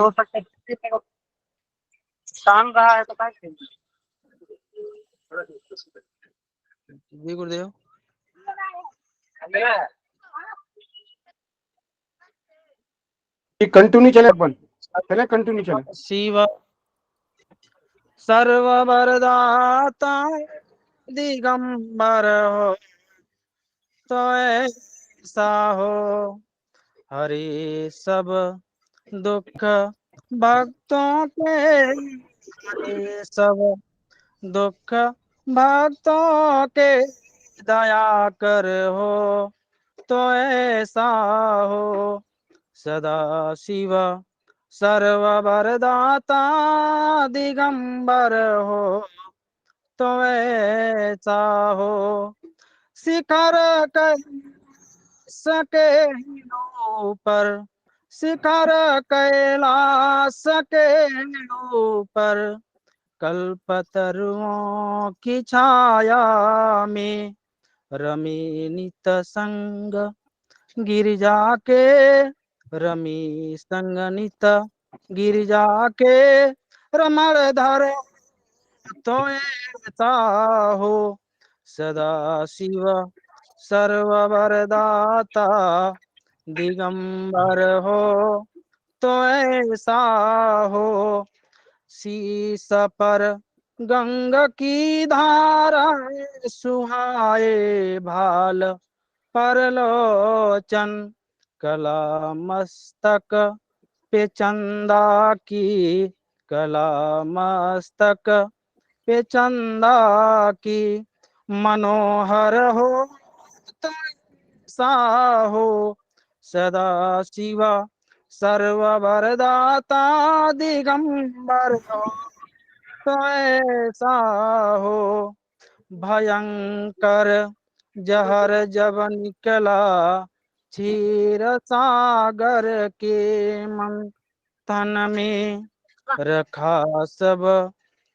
हो सकता है शान रहा है तो क्या करेंगे? जी गुरुदेव। कंटिन्यू चले अपन, चले कंटिन्यू चले। शिव सर्व वरदाता दिगंबर हो तो ऐसा हो, हरि सब दुख भक्तों के, हरि सब दुख भक्तों के दया कर हो तो ऐसा हो, सदा शिव सर्व वरदाता दिगंबर हो तो ऐसा हो, शिखर सके ऊपर, शिखर कैलाश के ऊपर, कल्पतरुओं की छाया में रमी नित संग गिरिजा के, रमी संग नित गिरिजा के, रमण धर तो ऐसा हो, सदा शिव सर्व वरदाता दिगंबर हो तो ऐसा हो, शीस पर गंग की धारा सुहाए भाल परलोचन, कला मस्तक पे चंदा की, कला मस्तक पे चंदा की, मनोहर हो तो सा हो, सदा शिवा सर्व वरदाता दिगंबर हो तो ऐसा हो, भयंकर जहर जब निकला क्षीर सागर के मंथन में, रखा सब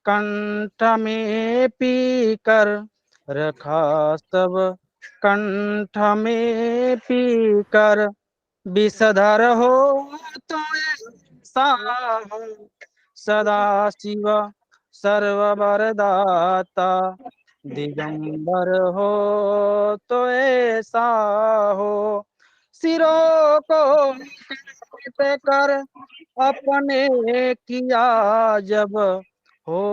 कंठ में पीकर, रखा सब कंठ में पीकर, विषधर हो तो ऐसा हो, सदा शिव सर्व वरदाता दिगंबर हो तो ऐसा हो, सिरों को काट कर अपने किया जब हो,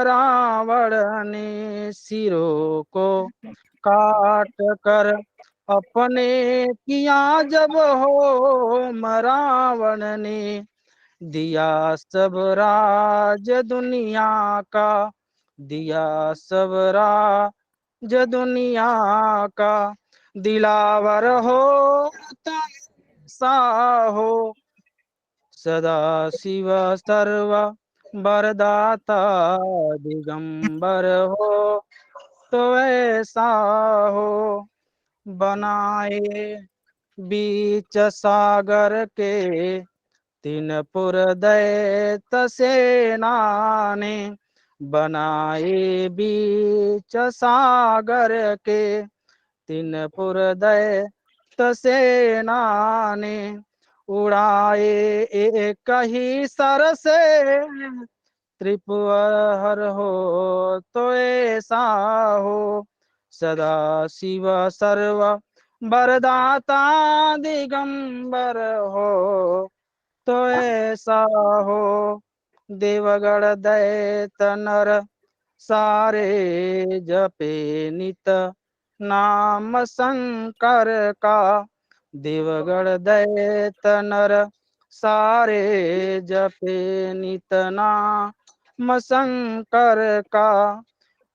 रावण ने सिरों को काट कर अपने किया जब हो, रावण ने दिया सब राज दुनिया का, दिया सब राज दुनिया का, दिलावर हो तो सा हो, सदा शिव सर्व वरदाता दिगंबर हो तो ऐसा हो, बनाए बीच सागर के तीन पुर दैत सेना ने, बनाए बीच सागर के तीन पुर दैत सेना ने, उड़ाए एक ही सर से त्रिपुर हो तो ऐसा हो, सदा शिव सर्व वरदाता दिगंबर हो तो ऐसा हो, देवगढ़ दैत नर सारे जपे नित नाम शंकर का, देवगढ़ दैत नर सारे जपे नित नाम शंकर का,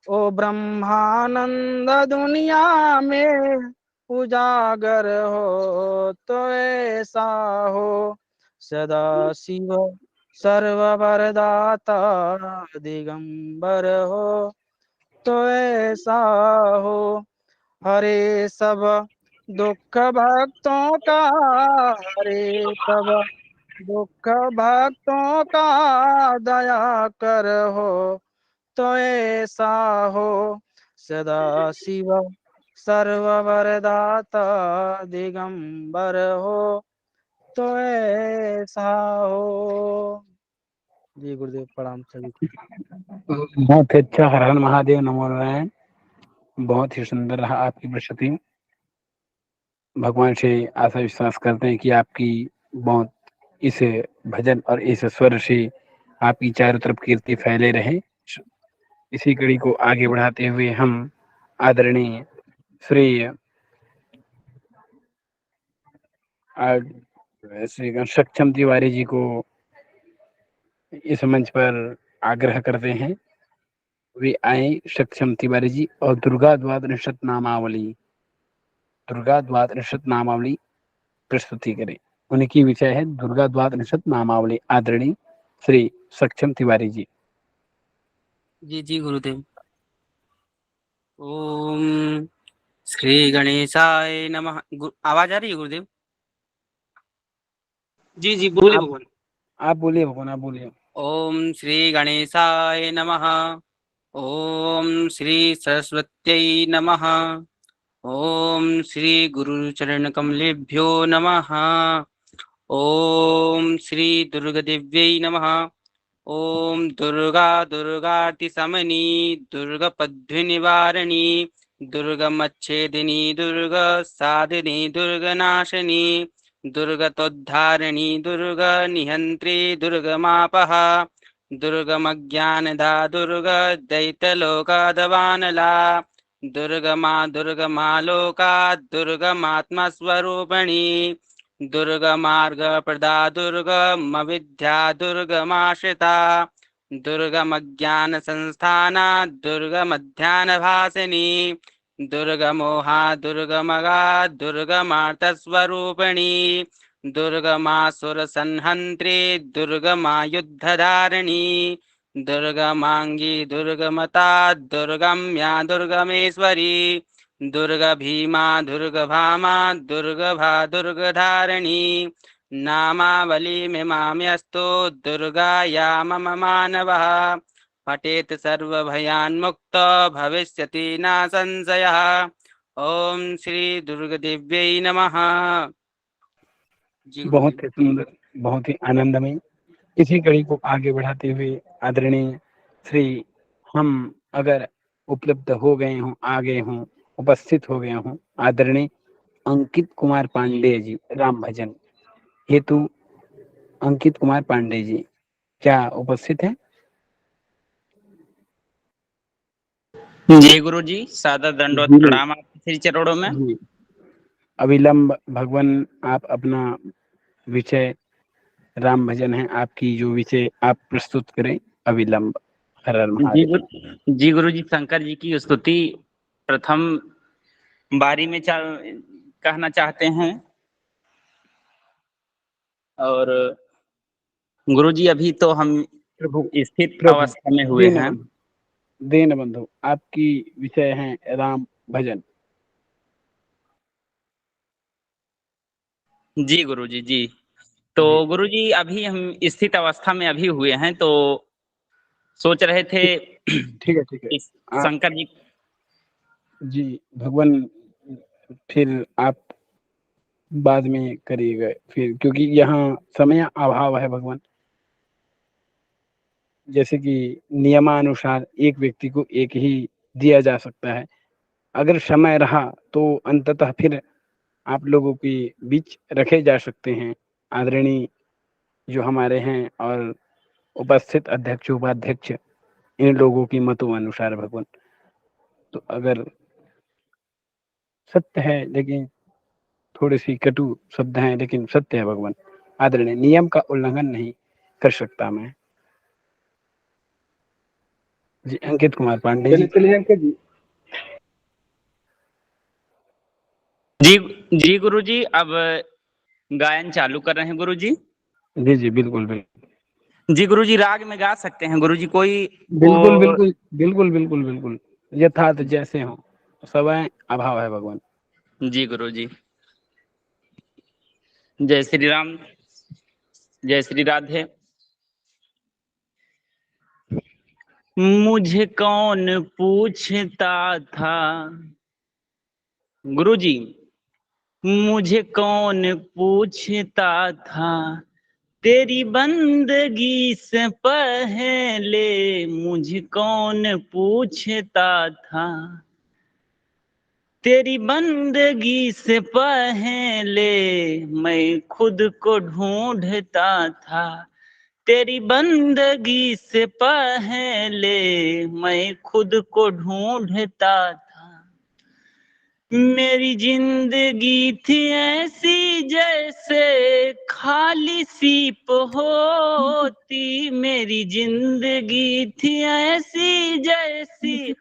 ओ ब्रह्मानंद दुनिया में उजागर हो तो ऐसा हो, सदा शिव सर्व वरदाता दिगंबर हो तो ऐसा हो, हरे सब दुख भक्तों का, हरे सब दुख भक्तों का दया कर हो तो ऐसा हो, सदा शिव सर्व वरदाता दिगंबर हो तो ऐसा हो। जी गुरुदेव, प्रणाम सभी को। बहुत अच्छा, हर हर महादेव, नमो नारायण। बहुत ही सुंदर रहा आपकी प्रस्तुति। भगवान से आशा विश्वास करते हैं कि आपकी बहुत इस भजन और इस स्वर से आपकी चारों तरफ कीर्ति फैले रहे। इसी कड़ी को आगे बढ़ाते हुए हम आदरणीय श्री सक्षम तिवारी जी को इस मंच पर आग्रह करते हैं, वे आए। सक्षम तिवारी जी और दुर्गा द्वादश नामावली प्रस्तुति करें। उनकी विषय है दुर्गा द्वादश नामावली। आदरणीय श्री सक्षम तिवारी जी। जी जी गुरुदेव। ओम श्री गणेशाय नमः। आवाज आ रही है गुरुदेव? जी जी बोलिए भगवान। आप बोलिए भगवान, आप बोलिए। ओम श्री गणेशाय नमः। ओम श्री सरस्वत्यै नमः। ओम श्री गुरुचरण कमलेभ्यो नमः। ओम श्री दुर्गदेव्यै नमः। ओम दुर्गा दुर्गातिशमनी दुर्गपद्विनिवारिणी दुर्गमच्छेदिनी दुर्गसाधिनी दुर्गनाशिनी दुर्गतोद्धारिणी दुर्गनिहन्त्री दुर्गमापः दुर्गमज्ञानदा दुर्गदैत्यलोकादवानला दुर्गमा दुर्गमालोका दुर्गमात्मस्वरूपिणी दुर्गमार्गप्रदा दुर्गमविद्या दुर्गमाश्रिता दुर्गमज्ञानसंस्थाना दुर्गमध्यानभासिनी दुर्गमोहा दुर्गमगा दुर्गमार्तस्वरूपिणी दुर्गमासुरसंहन्त्री दुर्गमायुद्धधारिणी दुर्गमांगी दुर्गमता दुर्गम्या दुर्गमेश्वरी दुर्गभीमा दुर्गभामा दुर्गभा दुर्गधारिणी नामावलीमिमाम्यस्तु दुर्गाया मम मानवः पठेत् सर्वभयान्मुक्तो भविष्यति न संशयः। ओम श्री दुर्गदेव्यै नमः। जी बहुत ही सुंदर, बहुत ही आनंदमय। इसी कड़ी को आगे बढ़ाते हुए आदरणीय श्री, हम अगर उपलब्ध हो गए हों, आ गए हों, उपस्थित हो गए हों, आदरणीय अंकित कुमार पांडे जी, राम भजन हेतु अंकित कुमार पांडे जी क्या उपस्थित हैं? जय गुरु जी, सादर दंडवत प्रणाम आपके श्री चरणों में। जी, अविलंब भगवान आप अपना विषय राम भजन है, आपकी जो विषय आप प्रस्तुत करें अविलंब। हर हर महादेव। जी गुरु जी, शंकर जी की स्तुति प्रथम बारी में कहना चाहते हैं। और गुरु जी अभी तो हम प्रभु स्थित अवस्था में हुए हैं। दीन बंधु, आपकी विषय है राम भजन। जी गुरु जी। जी तो गुरु जी अभी हम स्थित अवस्था में अभी हुए हैं, तो सोच रहे थे ठीक है, ठीक है। शंकर जी। जी भगवान, फिर आप बाद में करिएगा फिर, क्योंकि यहाँ समय अभाव है भगवान। जैसे कि नियमानुसार एक व्यक्ति को एक ही दिया जा सकता है। अगर समय रहा तो अंततः फिर आप लोगों के बीच रखे जा सकते हैं। आदरणीय जो हमारे हैं और उपस्थित अध्यक्ष उपाध्यक्ष, इन लोगों की मतों अनुसार भगवान, तो अगर सत्य है, लेकिन थोड़ी सी कटु शब्द हैं, लेकिन सत्य है भगवान। आदरणीय, नियम का उल्लंघन नहीं कर सकता मैं। जी अंकित कुमार पांडे जी। चलिए अंकित जी। जी जी गुरु जी, अब गायन चालू कर रहे हैं गुरु जी। जी जी बिल्कुल बिल्कुल। जी गुरु जी, राग में गा सकते हैं गुरु जी कोई? बिल्कुल बिल्कुल बिल्कुल बिल्कुल बिल्कुल, यथार्थ जैसे हो, समय अभाव है भगवान। जी गुरु जी। जय श्री राम, जय श्री राधे। मुझे कौन पूछता था गुरु जी, मुझे कौन पूछता था तेरी बंदगी से पहले, मुझे कौन पूछता था तेरी बंदगी से पहले, मैं खुद को ढूंढता था। तेरी बंदगी से पहले मैं खुद को ढूंढता था। मेरी जिंदगी थी ऐसी जैसे खाली सीप होती, मेरी जिंदगी थी ऐसी जैसी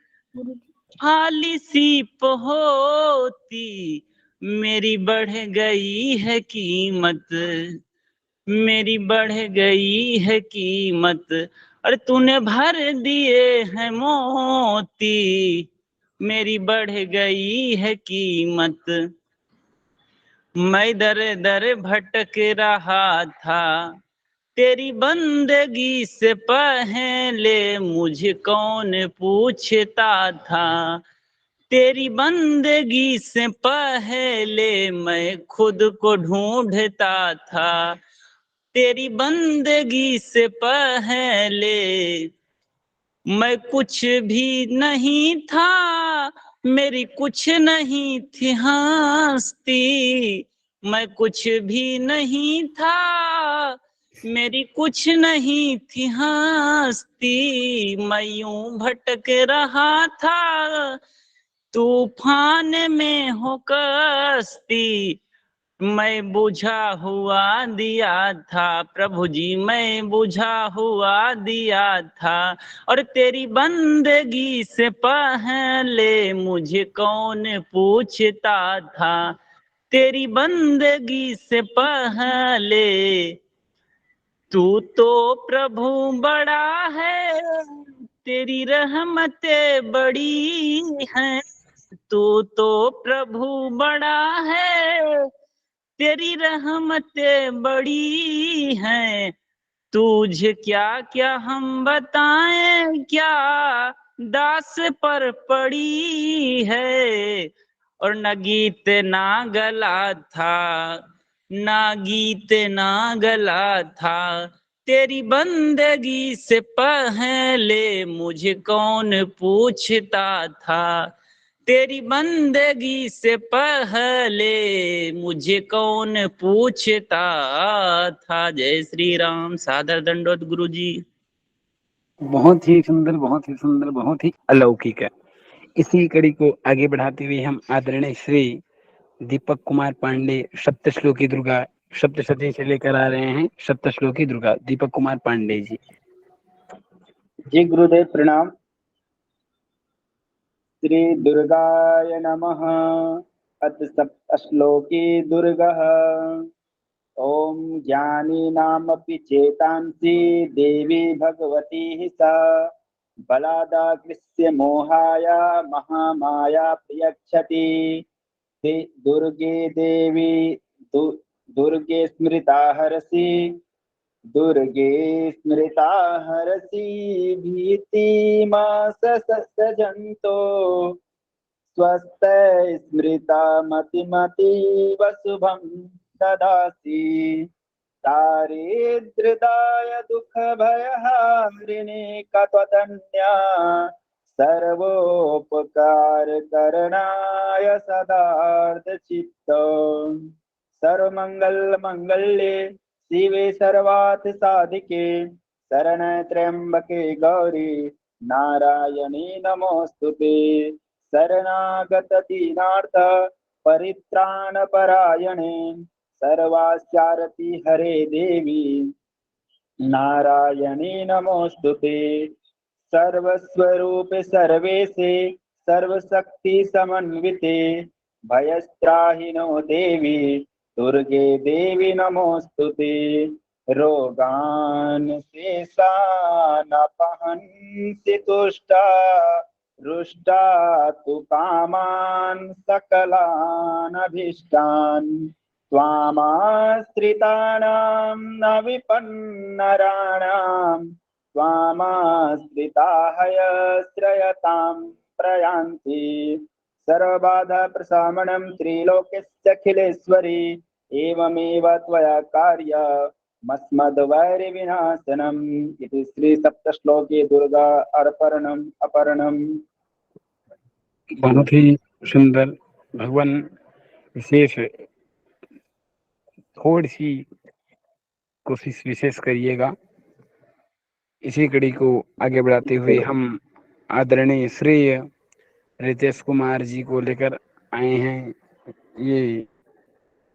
खाली सीप होती। मेरी बढ़ गई है कीमत, मेरी बढ़ गई है कीमत, और तूने भर दिए हैं मोती। मेरी बढ़ गई है कीमत, मैं दर दर भटक रहा था। तेरी बंदगी से पहले मुझे कौन पूछता था। तेरी बंदगी से पहले मैं खुद को ढूंढता था। तेरी बंदगी से पहले मैं कुछ भी नहीं था, मेरी कुछ नहीं थी हस्ती। मैं कुछ भी नहीं था, मेरी कुछ नहीं थी हस्ती। मैं यूं भटक रहा था तूफान में हो कश्ती। मैं बुझा हुआ दिया था प्रभु जी, मैं बुझा हुआ दिया था। और तेरी बंदगी से पहले मुझे कौन पूछता था। तेरी बंदगी से पहले तू तो प्रभु बड़ा है, तेरी रहमतें बड़ी हैं। तू तो प्रभु बड़ा है, तेरी रहमतें बड़ी हैं। तुझे क्या क्या हम बताएं, क्या दास पर पड़ी है। और न गीत ना गला था, ना गीत ना गला था। तेरी बंदगी से पहले मुझे कौन पूछता था। तेरी बंदगी से पहले मुझे कौन पूछता था। जय श्री राम। सादर दंडोत गुरु जी। बहुत ही सुंदर, बहुत ही सुंदर, बहुत ही अलौकिक है। इसी कड़ी को आगे बढ़ाते हुए हम आदरणीय श्री दीपक कुमार पांडे सप्तश्लोकी दुर्गा सप्तशती से लेकर आ रहे हैं। सप्तश्लोकी दुर्गा दीपक कुमार पांडे जी। जी गुरुदेव प्रणाम। श्री दुर्गाय नमः। अथ सप्तश्लोकी दुर्गः। ओम ज्ञानीनामपि चेतांसि देवी भगवती सा बलादाकृत्य मोहाय महामाया प्रयच्छति। दुर्गे देवी दुर्गे स्मृता हरसि, दुर्गे स्मृता हरसि भीतिमाससजन्तो। स्वस्ते स्मृता मतिमतीव शुभं ददासि। दारिद्र्यदाय दुःखभयहारिणी कत्वदन्या, सर्वोपकारकरणाय सदार्धचित्त। सर्वमङ्गलमङ्गल्ये शिवे सर्वार्थ साधिके, शरण्ये त्र्यम्बके गौरी नारायणी नमोस्तुते। शरणागत दीनार्थ परित्राणपरायणे, सर्वास्यारति हरे देवी नारायणी नमोस्तुते। सर्वस्वरूपे सर्वेशे सर्वशक्ति समन्विते, भयस्त्राहिनो देवी दुर्गे देवी नमोस्तुते। रोगान् शेषानपहन्ति तुष्टा, रुष्टा तु कामान् सकलान् अभीष्टान्। त्वामाश्रितानां न विपन्नराणां, त्वामाश्रिता हयश्रयतां प्रयान्ति। सर्वबाधा प्रशामनं त्रिलोक्यस्यखिलेश्वरी एवमेव त्वया कार्य मस्मद्वैरिविनाशनम् इति श्रीसप्तश्लोके दुर्गा अर्पणम् अपरणम्। बहुत ही सुंदर। भगवान विशेष थोड़ी सी कोशिश विशेष करिएगा। इसी कड़ी को आगे बढ़ाते हुए हम आदरणीय श्री रितेश कुमार जी को लेकर आए हैं। ये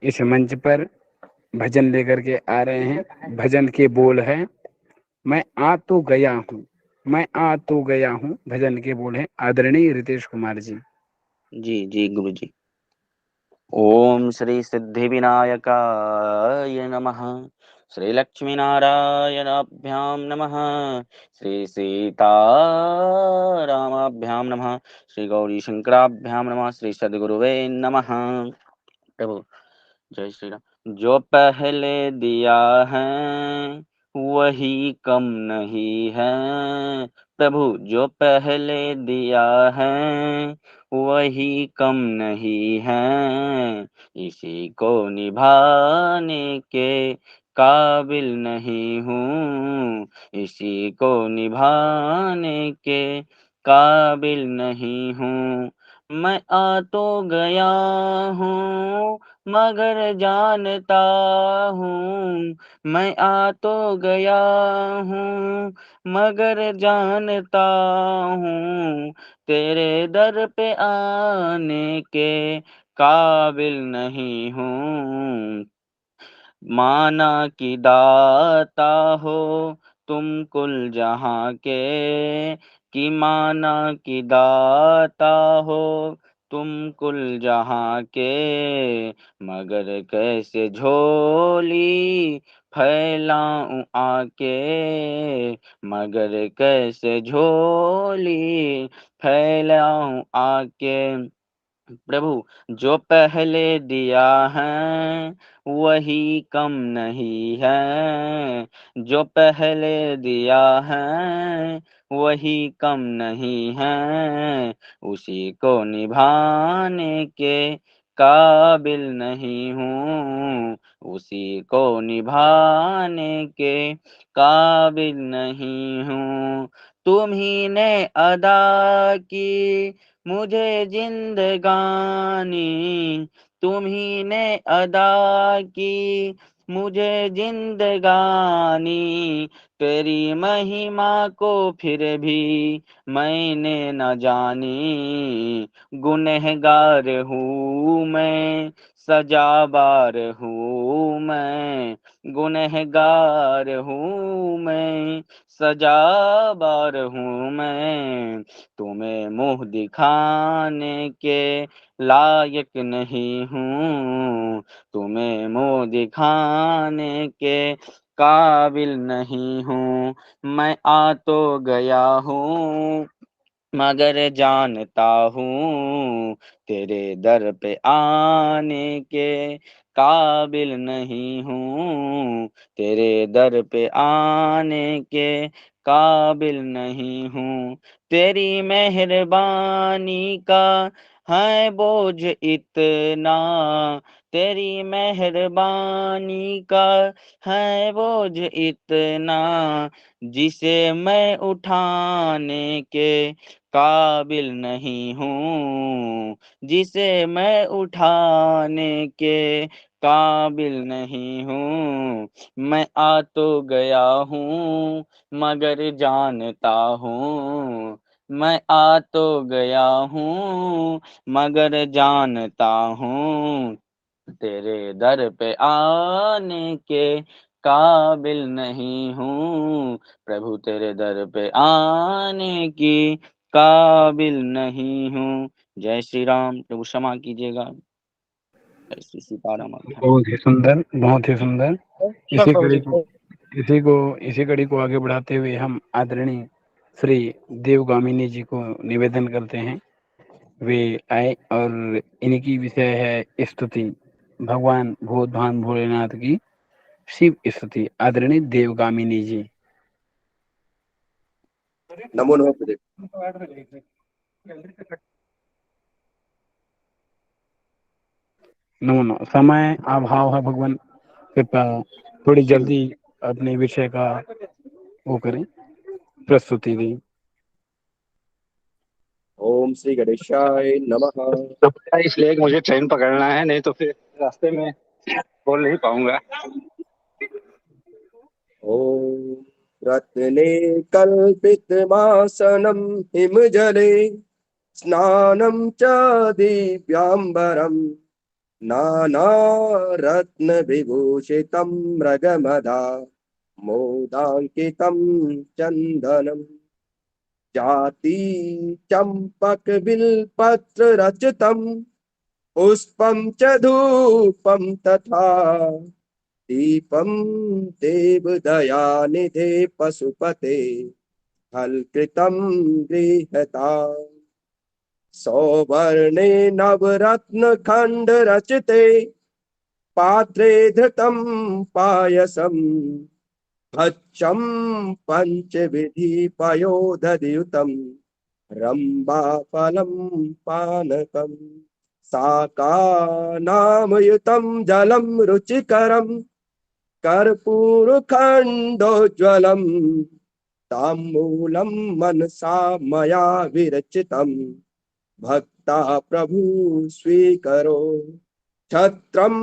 इस मंच पर भजन लेकर के आ रहे हैं। भजन के बोल है, मैं आ तो गया हूँ, मैं आ तो गया हूँ। भजन के बोल है आदरणीय रितेश कुमार जी। जी जी गुरु जी। ओम श्री सिद्धि विनायकाय नमः। श्री लक्ष्मी नारायणाभ्याम नमः। श्री सीतारामाभ्याम नमः। श्री गौरी शंकराभ्याम नमः। श्री सद्गुरुवे नमः। प्रभु जय श्री राम। जो पहले दिया है वही कम नहीं है प्रभु, जो पहले दिया है वही कम नहीं है। इसी को निभाने के काबिल नहीं हूँ, इसी को निभाने के काबिल नहीं हूँ। मैं आ तो गया हूँ मगर जानता हूँ, मैं आ तो गया हूँ मगर जानता हूँ, तेरे दर पे आने के काबिल नहीं हूँ। माना कि दाता हो तुम कुल जहाँ के, कि माना कि दाता हो तुम कुल जहाँ के, मगर कैसे झोली फैलाऊं आके, मगर कैसे झोली फैलाऊं आके। प्रभु जो पहले दिया है वही कम नहीं है, जो पहले दिया है वही कम नहीं है। उसी को निभाने के काबिल नहीं हूँ, उसी को निभाने के काबिल नहीं हूँ। तुम्ही ने अदा की मुझे जिंदगानी, तुम्ही ने अदा की मुझे जिंदगानी, तेरी महिमा को फिर भी मैंने न जानी। गुनहगार हूँ मैं, सजाबार हूँ मैं, गुनहगार हूँ मैं, सजाबार हूँ मैं। तुम्हें मुँह दिखाने के लायक नहीं हूँ, तुम्हें मुँह दिखाने के काबिल नहीं हूँ। मैं आ तो गया हूँ मगर जानता हूँ, तेरे दर पे आने के काबिल नहीं हूँ, तेरे दर पे आने के काबिल नहीं हूँ। तेरी मेहरबानी का है बोझ इतना, तेरी मेहरबानी का है बोझ इतना, जिसे मैं उठाने के काबिल नहीं हूँ, जिसे मैं उठाने के काबिल नहीं हूँ। मैं आ तो गया हूँ मगर जानता हूँ, मैं आ तो गया हूँ मगर जानता हूँ, तेरे दर पे आने के काबिल नहीं हूँ। प्रभु तेरे दर पे आने की काबिल नहीं हूँ। जय श्री राम। प्रभु क्षमा कीजिएगा। जय श्री सीताराम। बहुत ही सुंदर, बहुत ही सुंदर। इसी कड़ी को आगे बढ़ाते हुए हम आदरणीय श्री देवगामिनी जी को निवेदन करते हैं वे आए और इनकी विषय है स्तुति, भगवान भूतभान भोलेनाथ की शिव स्तुति। आदरणीय देवगामिनी जी। नमो नमः। नमो नमः। समय अभाव है भगवान, कृपया थोड़ी जल्दी अपने विषय का वो करें, प्रस्तुति दें। ओम श्री गणेशाय नमः। तो इसलिए कि मुझे ट्रेन पकड़ना है, नहीं तो फिर रास्ते में बोल नहीं पाऊंगा। ओम रत्ने कल्पितमासनं हिमजले स्नानं च दिव्याम्बरं नानारत्नविभूषितं मृगमदा मोदाङ्कितं चन्दनं जाति चम्पकबिल्पत्ररचितं पुष्पं च धूपं तथा दीपं देवदयानिधे पशुपते हलकृतं गृहता सौवर्णे नवरत्नखण्डरचिते पात्रे धृतं पायसं भक्षं पञ्चविधि पयोदधियुतं रम्भाफलं पानकम् साकानामयुतं जलं रुचिकरं कर्पूरखण्डोज्ज्वलं ताम्बूलं मनसा मया विरचितं भक्ता प्रभु स्वीकरो छत्रं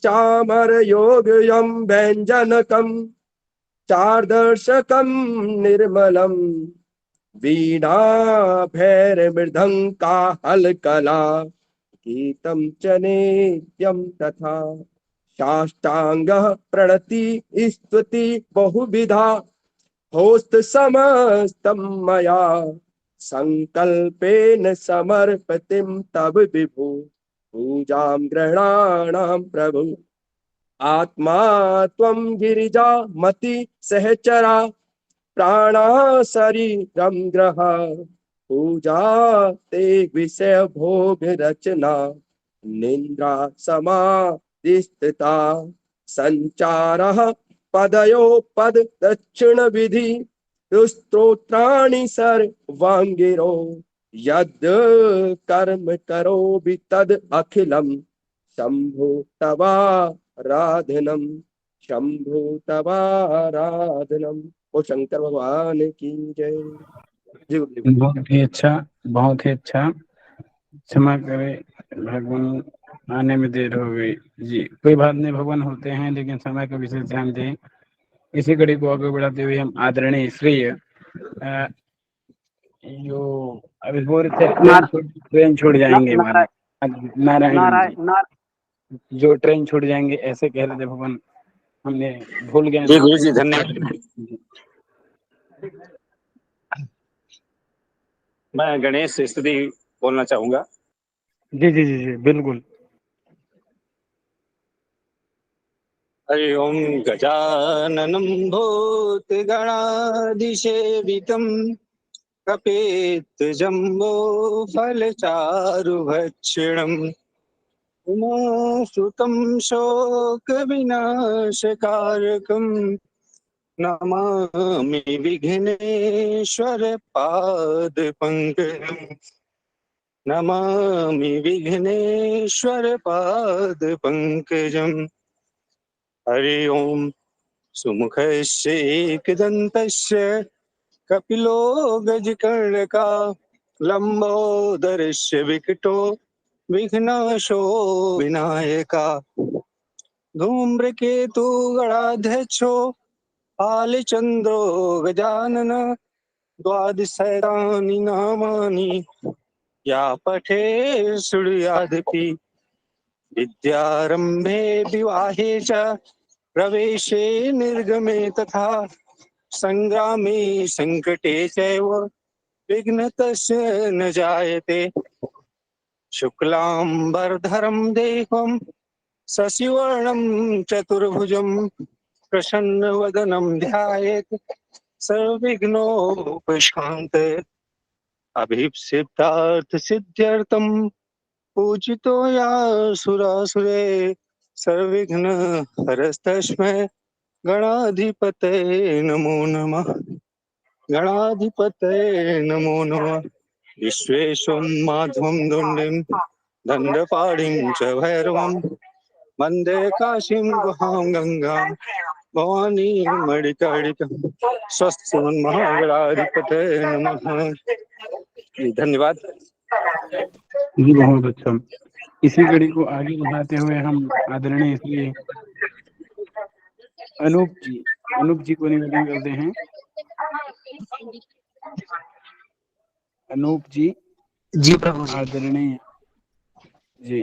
चामरयोग्यं व्यञ्जनकं चार्दर्शकं निर्मलं वीणा भैरमृदङ्का हलकला गीतं च नित्यं तथा साष्टांगः प्रणति स्तुति बहुविधा होस्त समस्तं मया संकल्पेन समर्पितं तव विभो पूजां गृह्णाणां प्रभु आत्मा त्वं गिरिजा मति सहचरा प्राणा शरीरं ग्रह पूजा ते विषय भोग रचना निन्द्रा समाधिस्थिता संचारः पदयो पद दक्षिण विधि स्तोत्राणि सर्वांगिरो यद् कर्म करोमि तद् अखिलं शंभो तवाराधनम् शंभो तवाराधनम्। ओ शंकर भगवान की जय। जी गुरुदेव। बहुत ही अच्छा, बहुत ही अच्छा। क्षमा करे भगवान, आने में देर हो गई जी, कोई बात नहीं, भगवान होते हैं, लेकिन समय का विशेष ध्यान दें। इसी कड़ी को आगे बढ़ाते हुए हम आदरणीय श्री जो अभी बोल रहे थे ट्रेन छूट जाएंगे हमारे नारायण जी, जो ट्रेन छूट जाएंगे ऐसे कह रहे थे भगवान, हमने भूल गए। जी गुरु जी धन्यवाद। मैं गणेश स्तुति बोलना चाहूंगा। जी जी जी जी बिल्कुल। हरि ओम गजाननं भूतगणाधिसेवितं कपित्थजम्बो फलचारुभक्षणम् उमासुतं शोकविनाशकारकं नमामि विघ्नेश्वर पादपङ्कजम् नमामि विघ्नेश्वर पादपङ्कजम्। हरि ओम सुमुखस्य एकदन्तस्य कपिलो गजकर्णका लंबोदरस्य विकटो विघ्नाशो विनायका धूम्रकेतु गणाध्यक्षो आलिचन्द्रो गजानन द्वादशैतानि नामानि या पठे शृणुयादपि विद्यारम्भे विवाहे च प्रवेशे निर्गमे तथा संग्रामे संकटे चैव विघ्नतस्य न जायते। शुक्लांबरधरं देवं शशिवर्णं चतुर्भुजं प्रसन्नवदनं ध्यायेत् सर्वविघ्नोपशान्तये। अभीप्सितार्थसिद्ध्यर्थं पूजितो यासुरासुरे सर्वविघ्नहरस्तस्मै गणाधिपतये नमो नमः। गणाधिपतये नमो नमः। विश्वेशं माधवं दुण्डिं दण्डपाणिं च भैरवं वन्दे काशीं गुहां गंगां भवानी मणिकर्णिकां स्वस्तिमन्महागणाधिपते नमः। जी, धन्यवाद। जी बहुत अच्छा। इसी कड़ी को आगे बढ़ाते हुए हम आदरणीय श्री अनूप जी को निवेदन करते हैं। अनूप जी। जी प्रभु जी। आदरणीय जी।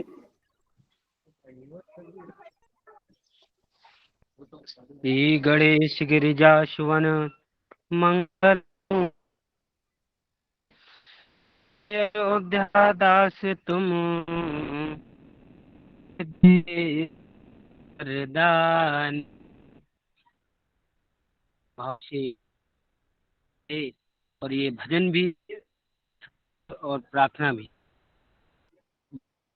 श्री गणेश गिरिजा सुवन मंगल अयोध्या दास तुम वरदान भाव से, और ये भजन भी और प्रार्थना भी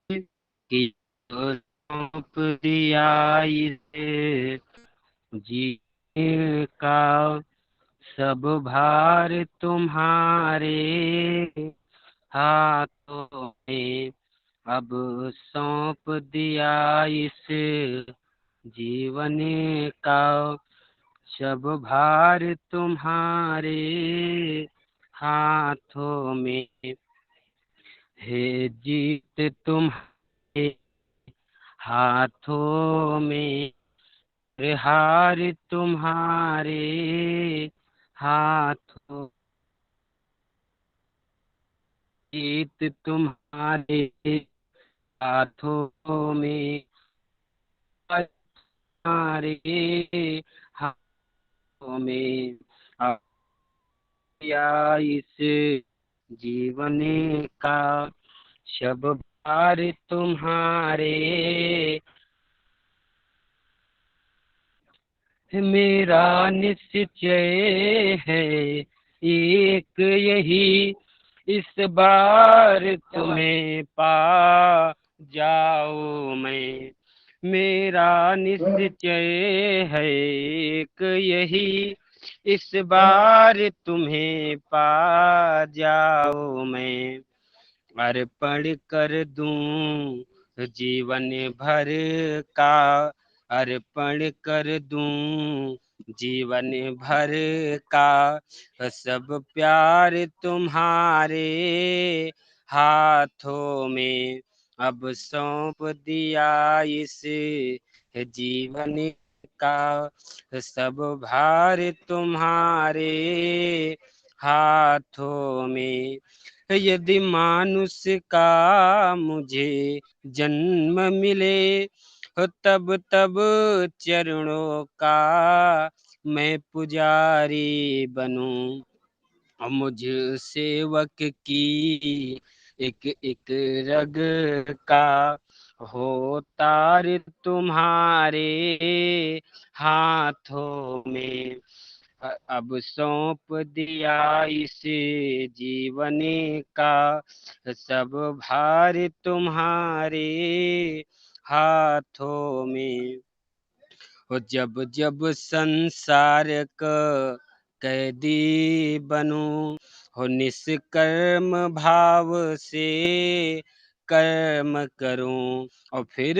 कि सौंप दिया इसे जीने का सब भार तुम्हारे हाथों में, अब सौंप दिया इस जीवन का सब भार तुम्हारे हाथों में, है जीत तुम्हारे हाथों में, हार तुम्हारे हाथों, जीत तुम्हारे हाथों में, तुम्हारे हाथों में, या इस जीवन का सब भार तुम्हारे, मेरा निश्चय है एक यही, इस बार तुम्हें पा जाओ मैं, मेरा निश्चय है एक यही, इस बार तुम्हें पा जाओ मैं, अर्पण कर दूं जीवन भर का, अर्पण कर दूं जीवन भर का, सब प्यार तुम्हारे हाथों में, अब सौंप दिया इस जीवन का, सब भार तुम्हारे हाथों में, यदि मानुष का मुझे जन्म मिले, तब तब चरणों का मैं पुजारी बनूं, मुझ सेवक की एक एक रग का हो तार तुम्हारे हाथों में, अब सौंप दिया इस जीवन का सब भार तुम्हारे हाथों में, जब जब संसार का कैदी बनूं, हो निष्कर्म भाव से कर्म करूं, और फिर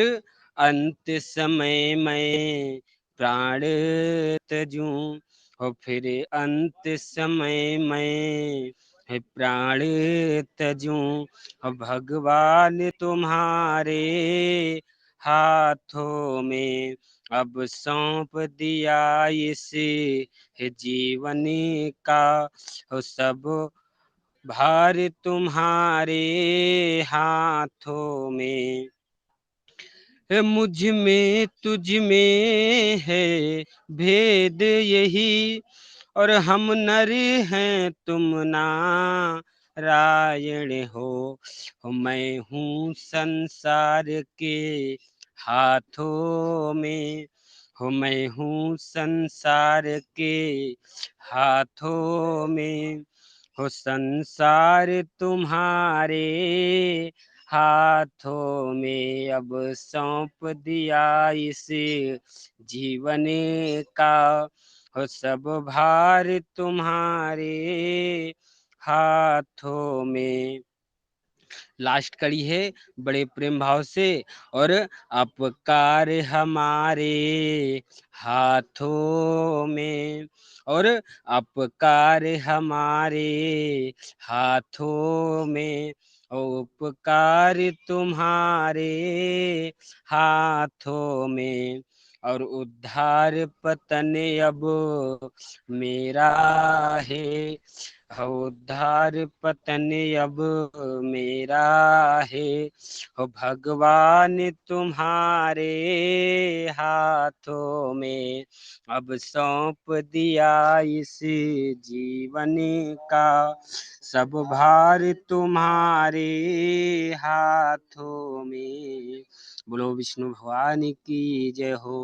अंत समय में प्राण त्यजूं, और फिर अंत समय में प्राण त्यजूं, और भगवान तुम्हारे हाथों में, अब सौंप दिया इस जीवन का सब भार तुम्हारे हाथों में, मुझ में तुझ में है भेद यही, और हम नर हैं तुम नारायण हो, मैं हूँ संसार के हाथों में, हो मैं हूँ संसार के हाथों में, हो संसार तुम्हारे हाथों में, अब सौंप दिया इस जीवन का हो सब भार तुम्हारे हाथों में, लास्ट कड़ी है बड़े प्रेम भाव से। और अपकार हमारे हाथों में, और अपकार हमारे हाथों में, उपकार तुम्हारे हाथों में, और उद्धार पतन अब मेरा है, उद्धार पतन अब मेरा है, हो भगवान तुम्हारे हाथों में, अब सौंप दिया इस जीवन का सब भार तुम्हारे हाथों में। बोलो विष्णु भगवान की जय हो,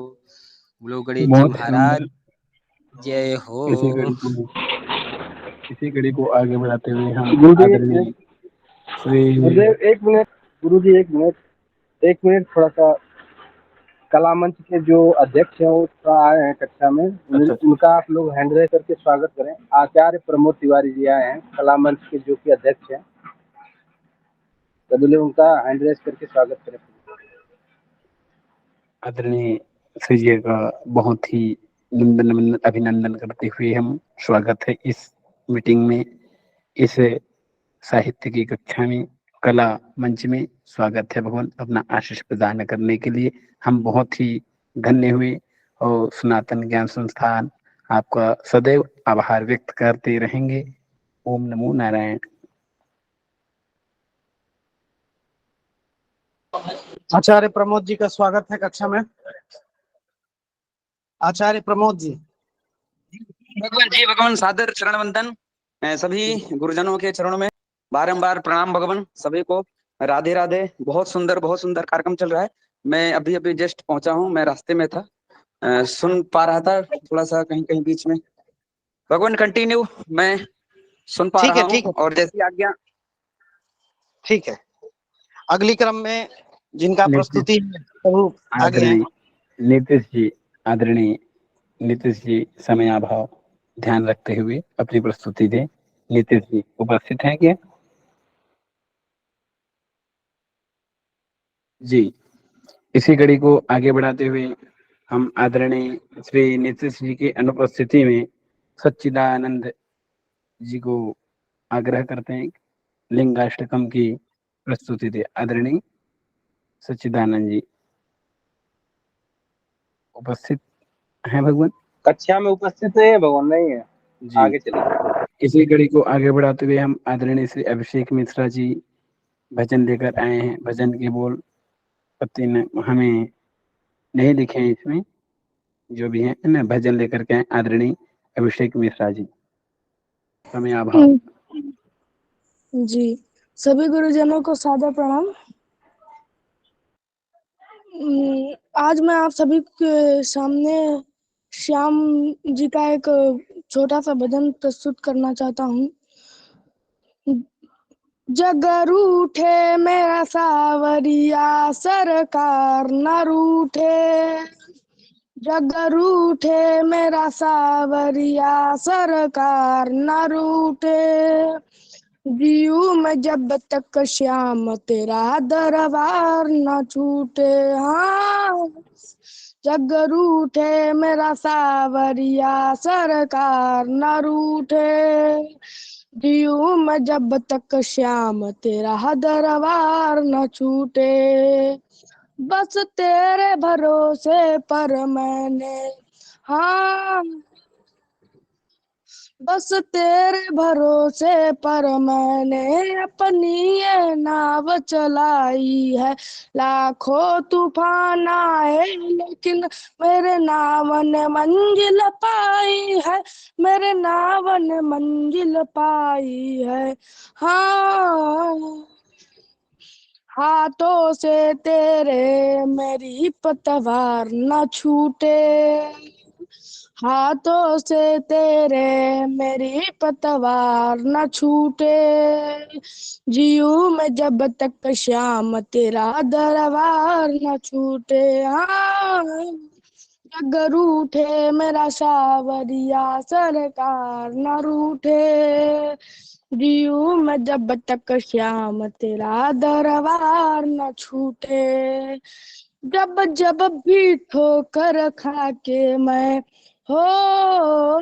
बोलो गणेश जी बहुत महाराज सुंदर। जय हो। इसी कड़ी को आगे बढ़ाते हुए हम गुरुजी आदरणीय श्री गुरुदेव एक मिनट, गुरुजी एक मिनट थोड़ा सा कला मंच के जो अध्यक्ष हैं वो थोड़ा आए हैं कक्षा में, अच्छा उनका आप लोग हैंड रेज करके स्वागत करें। आचार्य प्रमोद तिवारी जी आए हैं कला मंच के जो कि अध्यक्ष हैं, सभी लोग उनका हैंड रेज करके स्वागत करें। आदरणीय श्री जी का बहुत ही नंदन अभिनंदन करते हुए हम स्वागत है इस मीटिंग में, इस साहित्य की कक्षा में, कला मंच में स्वागत है। भगवान अपना आशीष प्रदान करने के लिए हम बहुत ही धन्य हुए और सनातन ज्ञान संस्थान आपका सदैव आभार व्यक्त करते रहेंगे। ओम नमो नारायण। आचार्य प्रमोद जी का स्वागत है कक्षा में। आचार्य प्रमोद जी। भगवान सादर चरण वंदन। सभी गुरुजनों के चरणों में बारंबार प्रणाम। भगवान सभी को राधे राधे। बहुत सुंदर कार्यक्रम चल रहा है। मैं अभी अभी जस्ट पहुंचा हूं, मैं रास्ते में था, सुन पा रहा था थोड़ा सा कहीं कहीं बीच में। भगवान कंटिन्यू, मैं सुन पा रहा हूं और जैसी आज्ञा। ठीक है, अगली क्रम में जिनका प्रस्तुति आगे है। आदरणीय नीतीश जी समयाभाव ध्यान रखते हुए अपनी प्रस्तुति दें। नीतीश जी उपस्थित हैं क्या? जी, इसी कड़ी को आगे बढ़ाते हुए हम आदरणीय श्री नीतीश जी की अनुपस्थिति में सच्चिदानंद जी को आग्रह करते हैं लिंगाष्टकम की प्रस्तुति दे। आदरणीय सच्चिदानंद जी उपस्थित हैं भगवान? कक्षा में उपस्थित है भगवान, नहीं है जी। आगे चलिए। इसी कड़ी को आगे बढ़ाते हुए हम आदरणीय श्री अभिषेक मिश्रा जी भजन लेकर आए हैं। भजन के बोल पत्ती ने हमें नहीं लिखे हैं, इसमें जो भी है ना भजन लेकर के आए आदरणीय अभिषेक मिश्रा जी। समय आभार। जी, सभी गुरुजनों को सादर प्रणाम। आज मैं आप सभी के सामने श्याम जी का एक छोटा सा भजन प्रस्तुत करना चाहता हूँ। जग रूठे मेरा सावरिया, सरकार न रूठे। जग रूठे मेरा सावरिया, सरकार न रूठे। जीऊ में जब तक श्याम तेरा दरबार न छूटे। हाँ, जग रूठे मेरा सावरिया, सरकार न रूठे। जीऊ में जब तक श्याम तेरा दरबार न छूटे। बस तेरे भरोसे पर मैंने, हाँ, बस तेरे भरोसे पर मैंने अपनी ये नाव चलाई है। लाखों तूफान आए लेकिन मेरे नाव ने मंजिल पाई है। मेरे नाव ने मंजिल पाई है। हाँ, हाथों से तेरे मेरी पतवार न छूटे। हाथों से तेरे मेरी पतवार न छूटे। जीऊ में जब तक श्याम तेरा दरबार न छूटे। हाँ, जग रूठे मेरा सावरिया, सरकार न रूठे। जीऊं मैं जब तक श्याम तेरा दरबार न छूटे। जब जब भी ठोकर खा के मैं हो,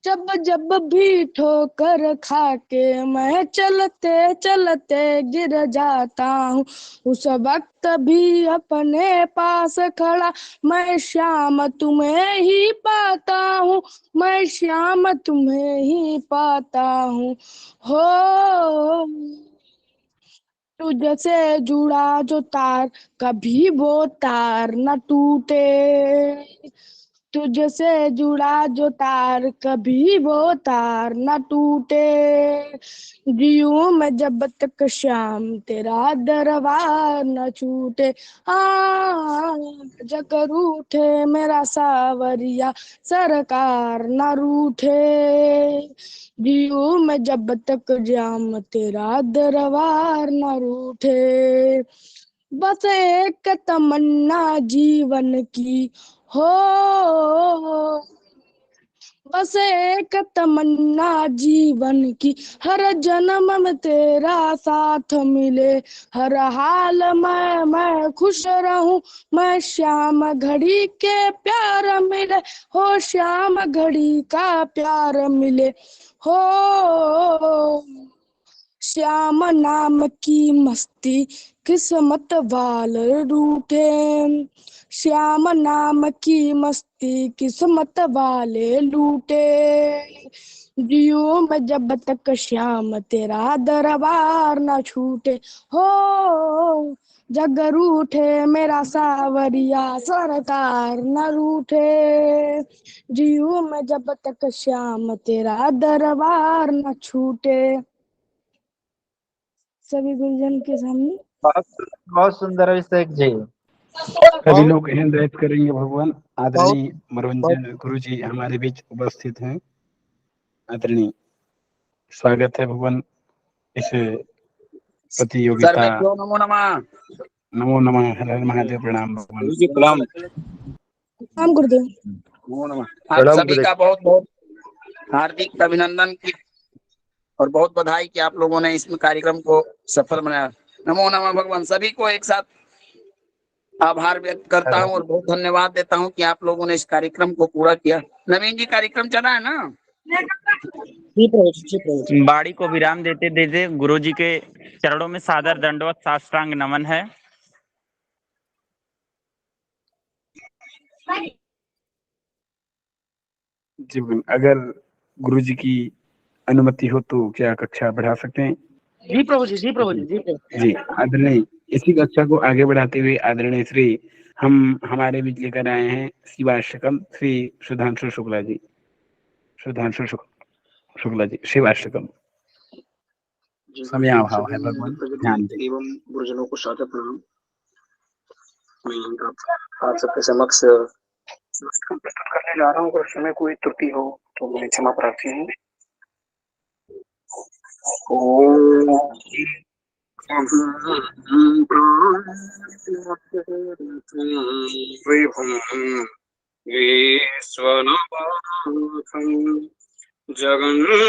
जब जब भी ठोकर खा के मैं चलते चलते गिर जाता हूँ, उस वक्त भी अपने पास खड़ा मैं श्याम तुम्हें ही पाता हूँ, मैं श्याम तुम्हें ही पाता हूँ। हो तुझसे जुड़ा जो तार कभी वो तार न टूटे। तुझसे जुड़ा जो तार कभी वो तार न टूटे। जीऊं मैं जब तक श्याम तेरा दरबार न छूटे। हाँ जग रूठे मेरा सावरिया सरकार न रूठे। जीऊं मैं जब तक श्याम तेरा दरबार न रूठे। बस एक तमन्ना जीवन की हो, बस एक तमन्ना जीवन की हर जन्म में तेरा साथ मिले। हर हाल में मैं खुश रहूं, मैं श्याम घड़ी के प्यार मिले। हो श्याम घड़ी का प्यार मिले। हो श्याम नाम की मस्ती किस्मत वाले रूठे। श्याम नाम की मस्ती किस्मत वाले लूटे। जियो मैं जब तक श्याम तेरा दरबार न छूटे। हो जग रूठे मेरा सावरिया सरकार न रूठे। जियो मैं जब तक श्याम तेरा दरबार न छूटे। सभी गुरुजन के सामने बहुत सुंदर अभिषेक जी। सभी लोग हैंड राइज करेंगे। भगवान आदरणीय बहुत मनोरंजन गुरु जी हमारे बीच उपस्थित हैं। आदरणीय स्वागत है भगवान इस प्रतियोगिता। सर्वेभ्यो नमो नमः। नमो नमः। हर हर महादेव। प्रणाम भगवान। गुरु जी प्रणाम। काम गुरुदेव। नमो नमः। आप सभी का बहुत बहुत हार्दिक अभिनंदन की और बहुत बधाई कि आप लोगों ने इस कार्यक्रम को सफल बनाया। नमो नमः भगवान। सभी को एक साथ आभार व्यक्त करता हूँ और बहुत धन्यवाद देता हूँ कि आप लोगों ने इस कार्यक्रम को पूरा किया। नवीन जी कार्यक्रम चला है ना? बाड़ी को विराम देते देते गुरु जी के चरणों में सादर दंडवत साष्टांग नमन है। जी अगर गुरु जी की अनुमति हो तो क्या कक्षा बढ़ा सकते हैं? जी प्रभु जी, जी प्रभु जी, जी प्रभु जी आदरणीय इसी कक्षा को आगे बढ़ाते हुए आदरणीय श्री हम हमारे बीच लेकर आए हैं शिवाष्टकम श्री सुधांशु शुक्ला जी। सुधांशु शुक्ला जी शिवाष्टकम। समय अभाव है भगवान, ध्यान दें। एवं गुरुजनों को सादर प्रणाम। मैं आप सबके समक्ष प्रस्तुत करने जा रहा हूँ। अगर समय कोई त्रुटि हो तो मैं क्षमा प्रार्थी हूँ। जगन्नाथं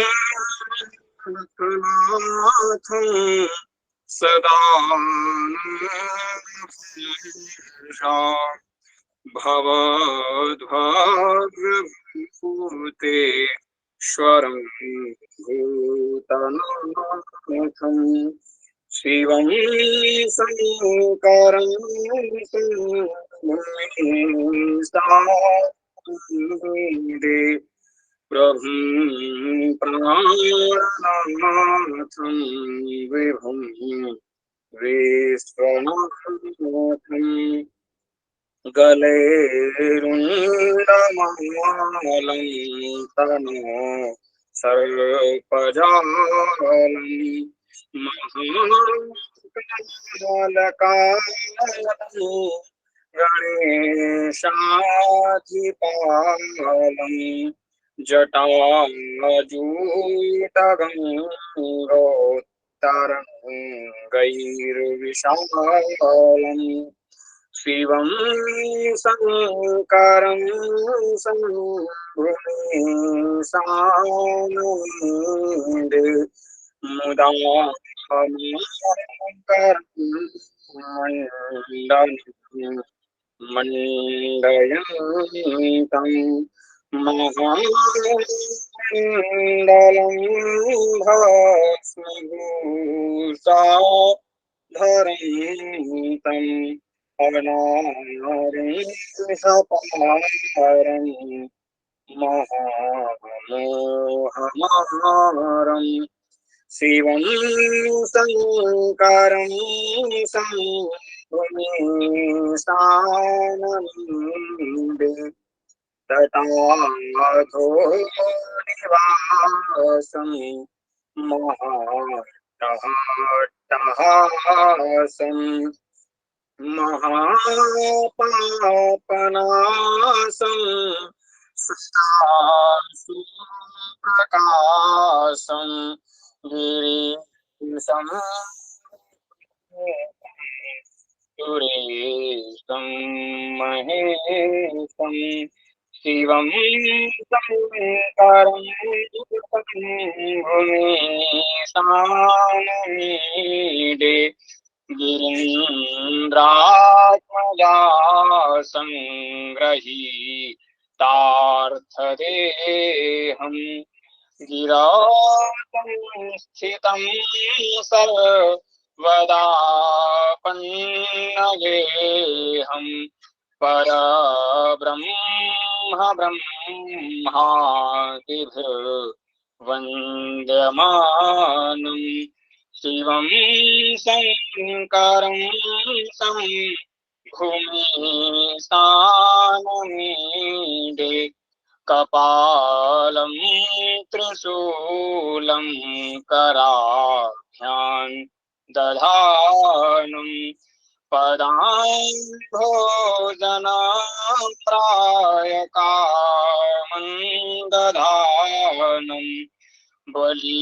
सदानंद भवद्भाग्यभूतेश्वरं भूतनाथं शिवं शङ्करं वन्दे प्रभुं प्राणनाथं विभुं विश्वनाथं गलेरुण्डमालं तनो सर्पजालं महाकालकालं गणेशाधिपालं जटाजूटगङ्गोत्तरं गैर्विशालम् शिवं शङ्करं शम्भुमीशानमुण्डे मुदा मण्डयन्तं महामण्डलं भस्मभूषा धरन्तं अनारेशपारं महामोहमारं शिवं शङ्करं शम्भुमीशानमुण्डे तटाधो निवासं महाट्टहासं महापापनाशं सुप्रकाशं गिरीशं सुरेशं महेशं शिवं शङ्करं शम्भुमीशानमुण्डे गिरीन्द्रात्मजा संग्रहीतार्थदेहं गिरा संस्थितं सर्वदा पन्नगेहं परब्रह्म ब्रह्मादिभिर्वन्द्यमानं शिवं शङ्करं शम्भुमीशानमुण्डे कपालं त्रिशूलं कराभ्यां दधानं पदाम्भोजनाप्रायकामं बलिवर्धमानं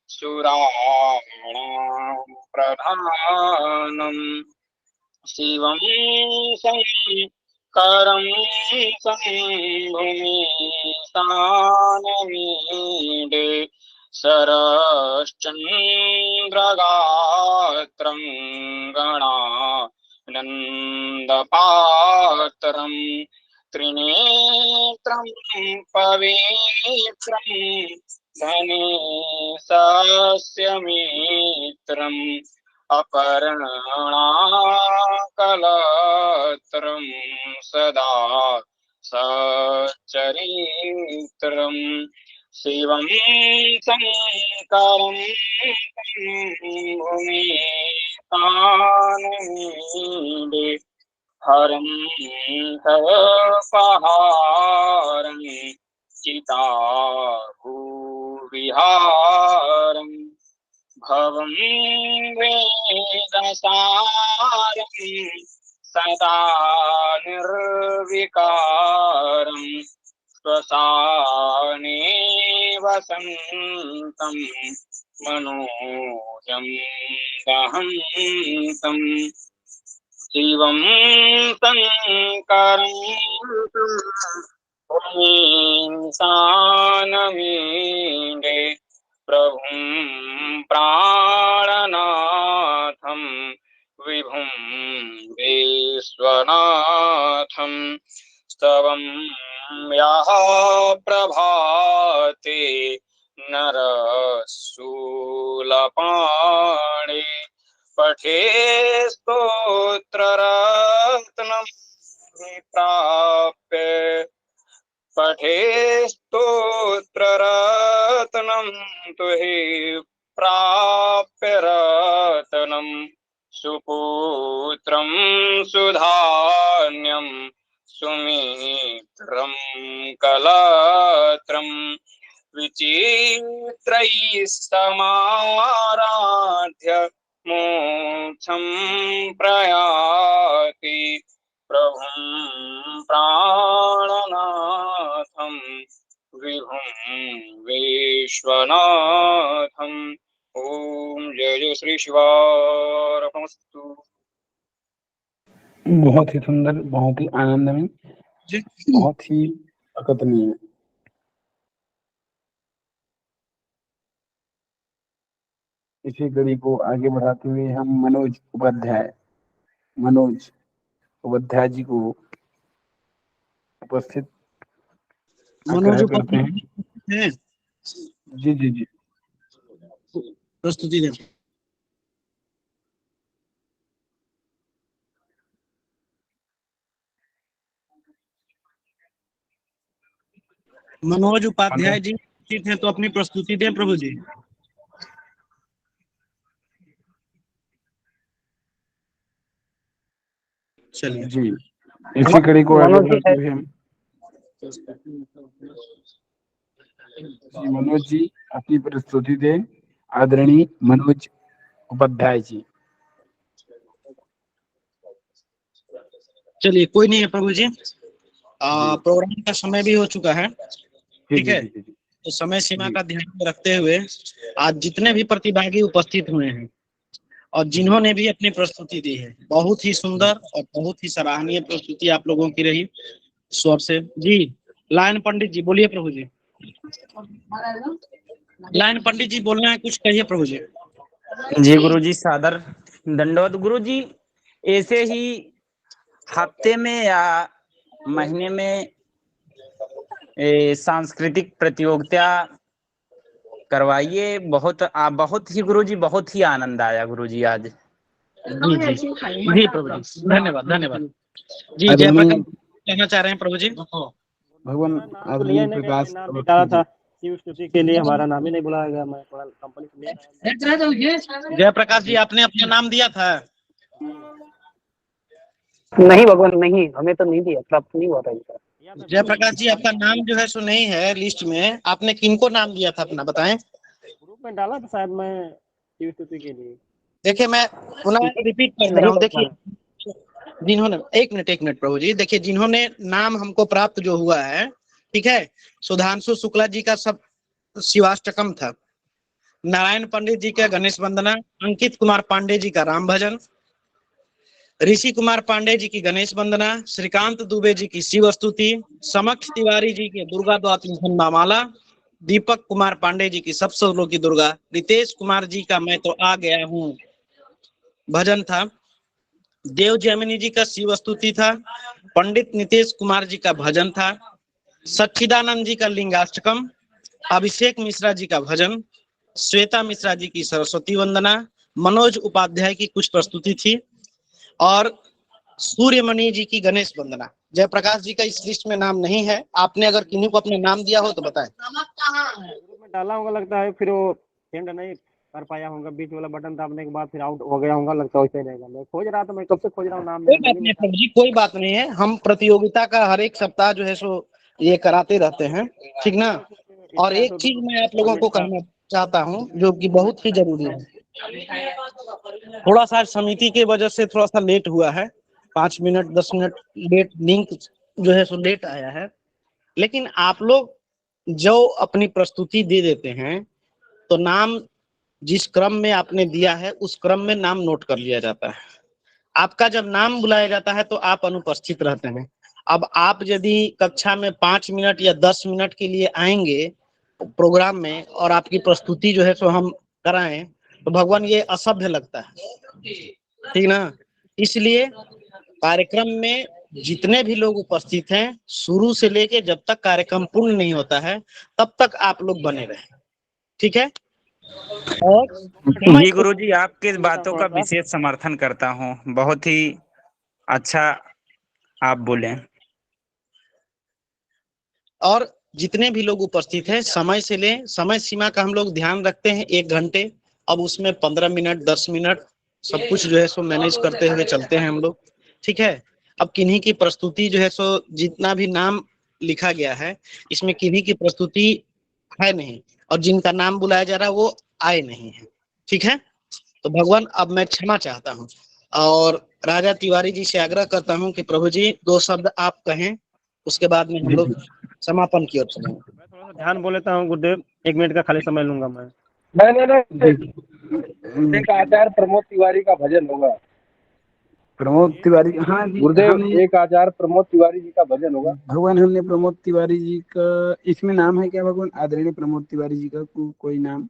सुराणां प्रधानं शिवं शङ्करं शम्भुमीशानमुण्डे सरश्चन्द्रगात्रं गणानन्दपात्रं त्रिनेत्रं पवित्रं धनेशस्य मित्रम् अपर्णाकलत्रं सदा सच्चरित्रं शिवं शङ्करं शम्भुमीशानमुण्डे हरं सर्पहारं चिताभूविहारं भवं वेदसारं सदा निर्विकारं श्वसाने वसन्तं मनोजं दहन्तं शिवं शङ्करं शम्भुमीशानमुण्डे प्रभुं प्राणनाथं विभुं विश्वनाथं स्तवं यः प्रभाते नरशूलपाणे पठे स्तोत्ररत्नं विप्राप्य पठे स्तोत्ररत्नं तुहि प्राप्य रत्नं सुपुत्रं सुधान्यं सुमित्रं कलत्रं विचित्रैः समाराध्य मोक्षं प्रयाति प्रभुं प्राणनाथं विभुं विश्वनाथं। ओम जय जय श्री शिवाय। बहुत ही सुंदर, बहुत ही आनंदमय, बहुत ही अकथनीय। इसी कड़ी को आगे बढ़ाते हुए हम मनोज उपाध्याय जी को उपस्थित आग्रह करते हैं। जी जी जी, प्रस्तुति दें। मनोज उपाध्याय जी उपस्थित हैं तो अपनी प्रस्तुति दें प्रभु जी। चलिए जी, इसी कड़ी को आगे बढ़ाते हुए हम जी मनोज जी अपनी प्रस्तुति दें। आदरणीय मनोज उपाध्याय जी। चलिए, कोई नहीं है प्रभु जी। प्रोग्राम का समय भी हो चुका है, ठीक है। तो समय सीमा का ध्यान में रखते हुए आज जितने भी प्रतिभागी उपस्थित हुए हैं और जिन्होंने भी अपनी प्रस्तुति दी है, बहुत ही सुंदर और बहुत ही सराहनीय प्रस्तुति आप लोगों की रही। स्वर से जी, लायन पंडित जी बोलिए प्रभु जी। लायन पंडित जी बोलना है, कुछ कहिए प्रभु जी। जी गुरु जी, सादर दंडवत। गुरु जी, ऐसे ही हफ्ते में या महीने में सांस्कृतिक प्रतियोगिता करवाइए। बहुत ही गुरु जी, बहुत ही आनंद आया गुरु जी आज। जी जी जी प्रभु जी, धन्यवाद धन्यवाद जी। जयप्रकाश कहना चाह रहे हैं प्रभु जी। भगवान आदरणीय प्रकाश डाला था शिव स्तुति के लिए, हमारा नाम ही नहीं बुलाया गया। मैं थोड़ा कंपनी से जयप्रकाश जी, आपने अपना नाम दिया था? नहीं भगवान नहीं, हमें तो नहीं दिया, प्राप्त नहीं हुआ था इनका। जयप्रकाश जी, आपका नाम जो है सो नहीं है लिस्ट में। आपने किनको नाम दिया था अपना बताएं? ग्रुप में डाला था शायद मैं शिव स्तुति के लिए। देखिए, मैं पुनः रिपीट कर रहा हूँ। देखिए, जिन्होंने एक मिनट प्रभु जी, देखिए जिन्होंने नाम हमको प्राप्त जो हुआ है, ठीक है, सुधांशु शुक्ला जी का सब शिवाष्टकम था, नारायण पंडित जी का गणेश वंदना, अंकित कुमार पांडे जी का राम भजन, ऋषि कुमार पांडे जी की गणेश वंदना, श्रीकांत दुबे जी की शिव स्तुति, समक्ष तिवारी जी के दुर्गा द्वादश माला, दीपक कुमार पांडे जी की सब स्वरों की दुर्गा, रितेश कुमार जी का मैं तो आ गया हूँ भजन था, देव जैमिनी जी का शिव स्तुति था, पंडित नितेश कुमार जी का भजन था, सच्चिदानंद जी का लिंगाष्टकम, अभिषेक मिश्रा जी का भजन, श्वेता मिश्रा जी की सरस्वती वंदना, मनोज उपाध्याय की कुछ प्रस्तुति थी और सूर्यमणि जी की गणेश वंदना। जयप्रकाश जी का इस लिस्ट में नाम नहीं है। आपने अगर किन्हीं को अपना नाम दिया हो तो बताएं। ग्रुप में डाला होगा लगता है, फिर वो सेंड नहीं कर पाया होगा। बीच वाला बटन दाबने के बाद फिर आउट हो गया होगा लगता है, वैसे रहेगा। मैं खोज रहा था, मैं कब से खोज रहा हूँ नाम। कोई बात नहीं प्रभु जी, कोई बात नहीं है। हम प्रतियोगिता का हर एक सप्ताह जो है सो ये कराते रहते हैं, ठीक ना। और एक चीज मैं आप लोगों को कहना चाहता हूँ जो कि बहुत ही जरूरी है। थोड़ा सा समिति की वजह से थोड़ा सा लेट हुआ है, 5 मिनट 10 मिनट लेट, लिंक जो है सो लेट आया है। लेकिन आप लोग जो अपनी प्रस्तुति दे देते हैं तो नाम जिस क्रम में आपने दिया है उस क्रम में नाम नोट कर लिया जाता है। आपका जब नाम बुलाया जाता है तो आप अनुपस्थित रहते हैं। अब आप यदि कक्षा में 5 मिनट या 10 मिनट के लिए आएंगे प्रोग्राम में और आपकी प्रस्तुति जो है सो हम कराएं तो भगवान ये असभ्य लगता है, ठीक ना। इसलिए कार्यक्रम में जितने भी लोग उपस्थित हैं, शुरू से लेके जब तक कार्यक्रम पूर्ण नहीं होता है तब तक आप लोग बने रहें, ठीक है। और जी गुरु जी, आपके बातों का विशेष समर्थन करता हूँ। बहुत ही अच्छा आप बोले। और जितने भी लोग उपस्थित हैं समय से लें, समय सीमा का हम लोग ध्यान रखते हैं 1 घंटे। अब उसमें 15 मिनट 10 मिनट सब कुछ जो है सो मैनेज करते हुए चलते हैं हम लोग, ठीक है। अब किन्हीं की प्रस्तुति जो है सो जितना भी नाम लिखा गया है इसमें किन्हीं की प्रस्तुति है नहीं और जिनका नाम बुलाया जा रहा है वो आए नहीं है, ठीक है। तो भगवान अब मैं क्षमा चाहता हूँ और राजा तिवारी जी से आग्रह करता हूँ कि प्रभु जी 2 शब्द आप कहें, उसके बाद में हम लोग समापन की ओर चलेंगे। मैं थोड़ा सा ध्यान बोल लेता हूँ गुरुदेव, 1 मिनट का खाली समय लूंगा मैं। नहीं आचार्य प्रमोद तिवारी का भजन होगा। प्रमोद तिवारी, हाँ जी, गुरुदेव हमने एक आचार्य प्रमोद तिवारी जी का भजन होगा। भगवान, हमने प्रमोद तिवारी जी का, इसमें नाम है क्या भगवान? आदरणीय प्रमोद तिवारी जी का कोई नाम?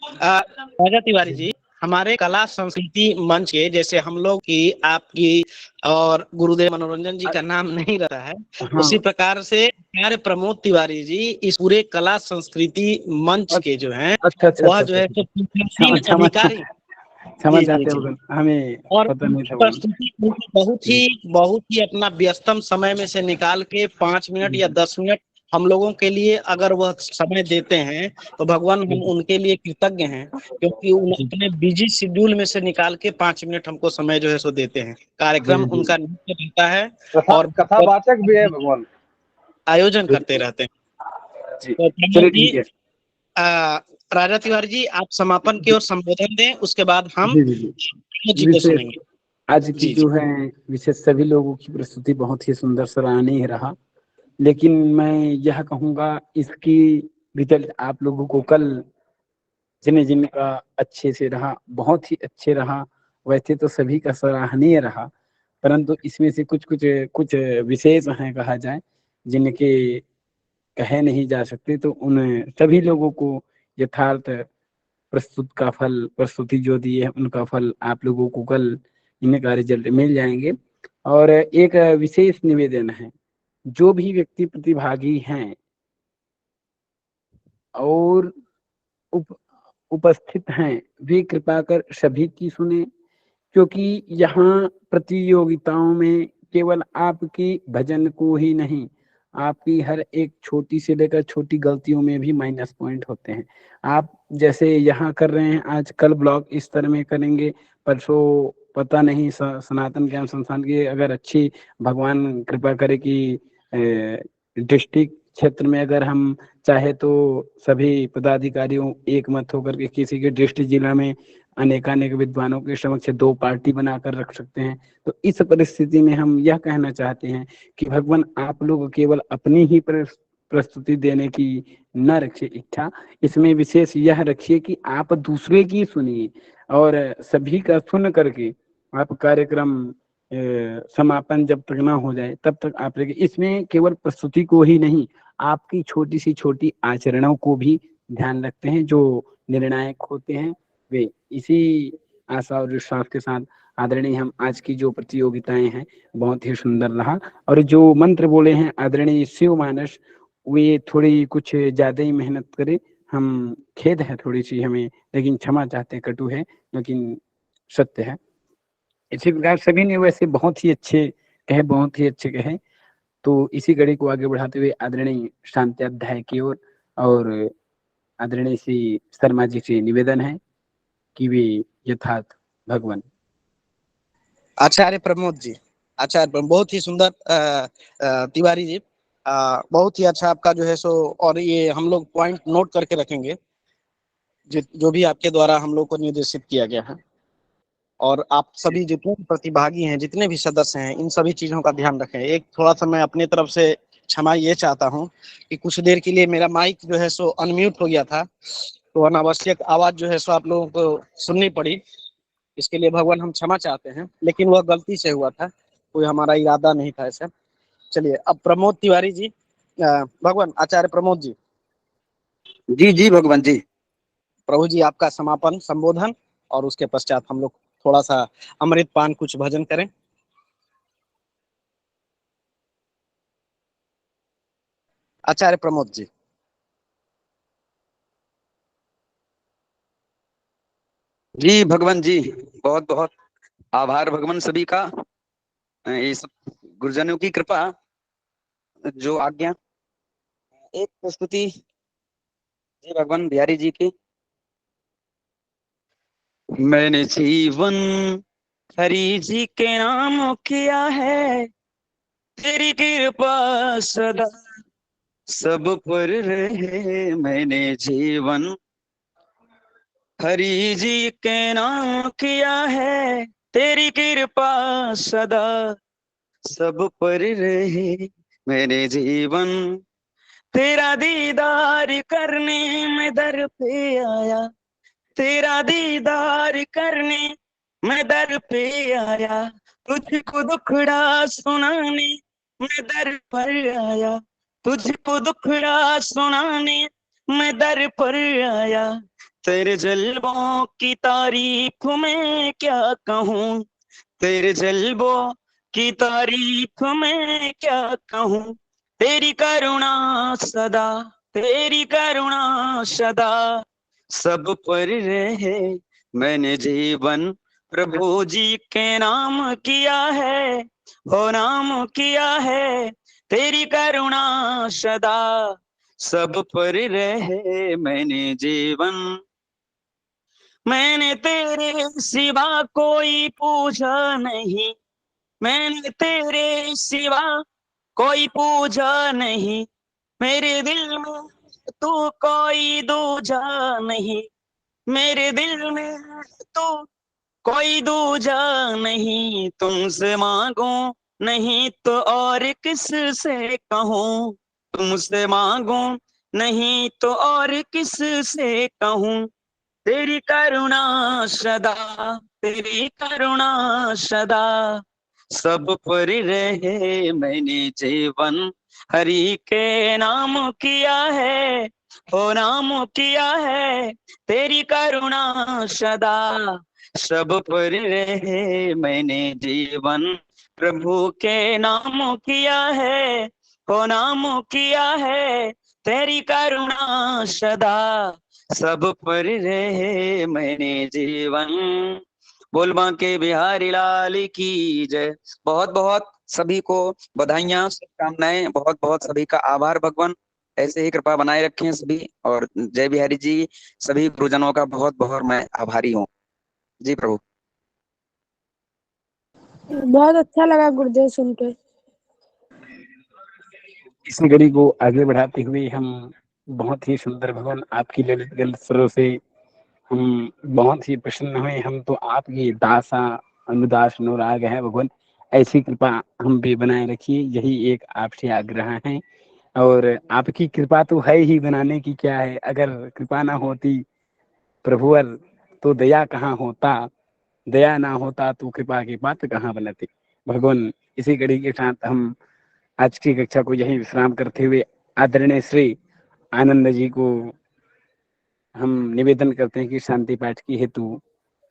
राजा तिवारी जी, हमारे कला संस्कृति मंच के जैसे हम लोग की, आपकी और गुरुदेव मनोरंजन जी का नाम नहीं रहता है, हाँ। उसी प्रकार से हमारे प्रमोद तिवारी जी इस पूरे कला संस्कृति मंच के जो हैं, अच्छा अच्छा वह अच्छा जो है अच्छा, तो पीठासीन क्षमा अधिकारी। क्षमा जी जी चाहते जी। भगवान, हमें और पता नहीं था भगवान। प्रस्तुति उनकी बहुत ही अपना व्यस्तम समय में से निकाल के 5 मिनट या 10 मिनट हम लोगों के लिए अगर वह समय देते हैं तो भगवान हम उनके लिए कृतज्ञ हैं, क्योंकि उन अपने बिजी शेड्यूल में से निकाल के 5 मिनट हमको समय जो है सो देते हैं। कार्यक्रम जी, जी। उनका नित्य रहता है कथा और कथावाचक भी है भगवान। आयोजन करते रहते हैं। जी, तो चलिए प्रमोद जी, ठीक है। राजा तिवारी जी, आप समापन की ओर संबोधन दें, उसके बाद हम जी जी जी, प्रमोद जी को विशेष सुनेंगे। आज की जी जो जी। है विशेष सभी लोगों की प्रस्तुति बहुत ही सुंदर सराहनीय रहा, लेकिन मैं यह कहूंगा इसकी रिजल्ट आप लोगों को कल जिन्हें जिनका अच्छे से रहा, बहुत ही अच्छे रहा। वैसे तो सभी का सराहनीय रहा, परंतु इसमें से कुछ कुछ कुछ विशेष हैं कहा जाए, जिनके कहे नहीं जा सकते, तो उन सभी लोगों को यथार्थ प्रस्तुति जो दी है उनका फल आप लोगों को कल इनका रिजल्ट मिल जाएंगे। और एक विशेष निवेदन है, जो भी व्यक्ति प्रतिभागी हैं और उपस्थित हैं, वे कृपा कर सभी की सुने, क्योंकि यहाँ प्रतियोगिताओं में केवल आपकी भजन को ही नहीं, आपकी हर एक छोटी से लेकर छोटी गलतियों में भी माइनस पॉइंट होते हैं। आप जैसे यहाँ कर रहे हैं, आज कल ब्लॉग इस तरह में करेंगे, परसों पता नहीं सनातन ज्ञान संस्थान की अगर अच्छी भगवान कृपा करे कि डिस्ट्रिक्ट क्षेत्र में अगर हम चाहे तो सभी पदाधिकारियों एक मत होकर के किसी के डिस्ट्रिक्ट जिला में अनेकानेक विद्वानों के समक्ष 2 पार्टी बनाकर रख सकते हैं। तो इस परिस्थिति में हम यह कहना चाहते हैं कि भगवान आप लोग केवल अपनी ही प्रस्तुति देने की न रखिए इच्छा, इसमें विशेष यह रखिए कि आप दूसरे की सुनिए और सभी का सुन करके आप कार्यक्रम समापन जब तक ना हो जाए तब तक आप रखिए। इसमें केवल प्रस्तुति को ही नहीं, आपकी छोटी सी छोटी आचरणों को भी ध्यान रखते हैं, जो निर्णायक होते हैं वे। इसी आशा और विश्वास के साथ आदरणीय हम आज की जो प्रतियोगिताएं हैं बहुत ही सुंदर रहा, और जो मंत्र बोले हैं आदरणीय शिव मानस, वे थोड़ी कुछ ज्यादा ही मेहनत करे, हम खेद है थोड़ी सी हमें, लेकिन क्षमा चाहते हैं, कटु है लेकिन सत्य है। इसी प्रकार सभी ने वैसे बहुत ही अच्छे कहे, बहुत ही अच्छे कहे। तो इसी कड़ी को आगे बढ़ाते हुए आदरणीय शांति अध्याय की ओर और आदरणीय श्री शर्मा जी से निवेदन है कि वे यथार्थ भगवान। आचार्य प्रमोद जी, आचार्य प्रमोद, बहुत ही सुंदर तिवारी जी, बहुत ही अच्छा आपका जो है सो, और ये हम लोग पॉइंट नोट करके रखेंगे जो भी आपके द्वारा हम लोग को निर्देशित किया गया है। और आप सभी जितने भी प्रतिभागी हैं, जितने भी सदस्य हैं, इन सभी चीजों का ध्यान रखें। एक थोड़ा सा मैं अपने तरफ से क्षमा ये चाहता हूँ कि कुछ देर के लिए मेरा माइक जो है सो अनम्यूट हो गया था, तो अनावश्यक आवाज जो है सो आप लोगों को सुननी पड़ी। इसके लिए भगवान हम क्षमा चाहते हैं, लेकिन वह गलती से हुआ था, कोई हमारा इरादा नहीं था ऐसा। चलिए अब प्रमोद तिवारी जी, भगवान आचार्य प्रमोद जी। जी जी भगवान जी। प्रभु जी आपका समापन संबोधन, और उसके पश्चात हम लोग थोड़ा सा अमृत पान कुछ भजन करें। आचार्य प्रमोद जी। जी भगवान जी, बहुत बहुत आभार भगवान सभी का, इस गुरुजनों की कृपा जो आज्ञा। एक प्रस्तुति जी भगवान बिहारी जी की। मैंने जीवन हरि जी के नाम किया है, तेरी कृपा सदा सब पर रहे। मैंने जीवन हरि जी के नाम किया है, तेरी कृपा सदा सब पर रहे। मेरे जीवन तेरा दीदार करने में दर पे आया, तेरा दीदार करने मैं दर पे आया तुझको दुखड़ा सुनाने, मैं दर पर आया तुझको दुखड़ा सुनाने, मैं दर पर आया। तेरे जलवों की तारीफ में क्या कहूँ, तेरे जलवों की तारीफ में क्या कहूँ। तेरी करुणा सदा, तेरी करुणा सदा सब पर रहे। मैंने जीवन प्रभु जी के नाम किया है, हो नाम किया है। तेरी करुणा सदा सब पर रहे। मैंने जीवन, मैंने तेरे सिवा कोई पूछा नहीं, मैंने तेरे सिवा कोई पूछा नहीं। मेरे दिल में तू कोई दूजा नहीं, मेरे दिल में तू कोई दूजा नहीं। तुमसे मांगू नहीं तो और किस से कहूँ, तुमसे मांगू नहीं तो और किस से कहूँ। तेरी करुणा सदा, तेरी करुणा सदा सब पर रहे। मैंने जीवन हरि के नाम किया है, हो नाम किया है। तेरी करुणा सदा सब पर रहे। मैंने जीवन प्रभु के नाम किया है, हो नाम किया है। तेरी करुणा सदा सब पर रहे। मैंने जीवन, बोल बांके बिहारी लाल की जय। बहुत बहुत सभी को बधाइयां, शुभकामनाएं, बहुत बहुत सभी का आभार भगवान। ऐसे ही कृपा बनाए रखें सभी। और जय बिहारी जी, सभी गुरुजनों का बहुत बहुत मैं आभारी हूँ जी प्रभु। बहुत अच्छा लगा गुरुदेव सुन के। इस घड़ी को आगे बढ़ाते हुए हम बहुत ही सुंदर भगवान आपकी ललित गल स्वरों से हम बहुत ही प्रसन्न हुए। हम तो आपकी दासा अनुदास अनुराग है भगवान, ऐसी कृपा हम भी बनाए रखिए, यही एक आपसे आग्रह है। और आपकी कृपा तो है ही, बनाने की क्या है। अगर कृपा ना होती प्रभुवर तो दया कहाँ होता, दया ना होता तो कृपा की बात कहाँ बनती भगवान। इसी कड़ी के साथ हम आज की कक्षा को यही विश्राम करते हुए आदरणीय श्री आनंद जी को हम निवेदन करते हैं कि शांति पाठ की हेतु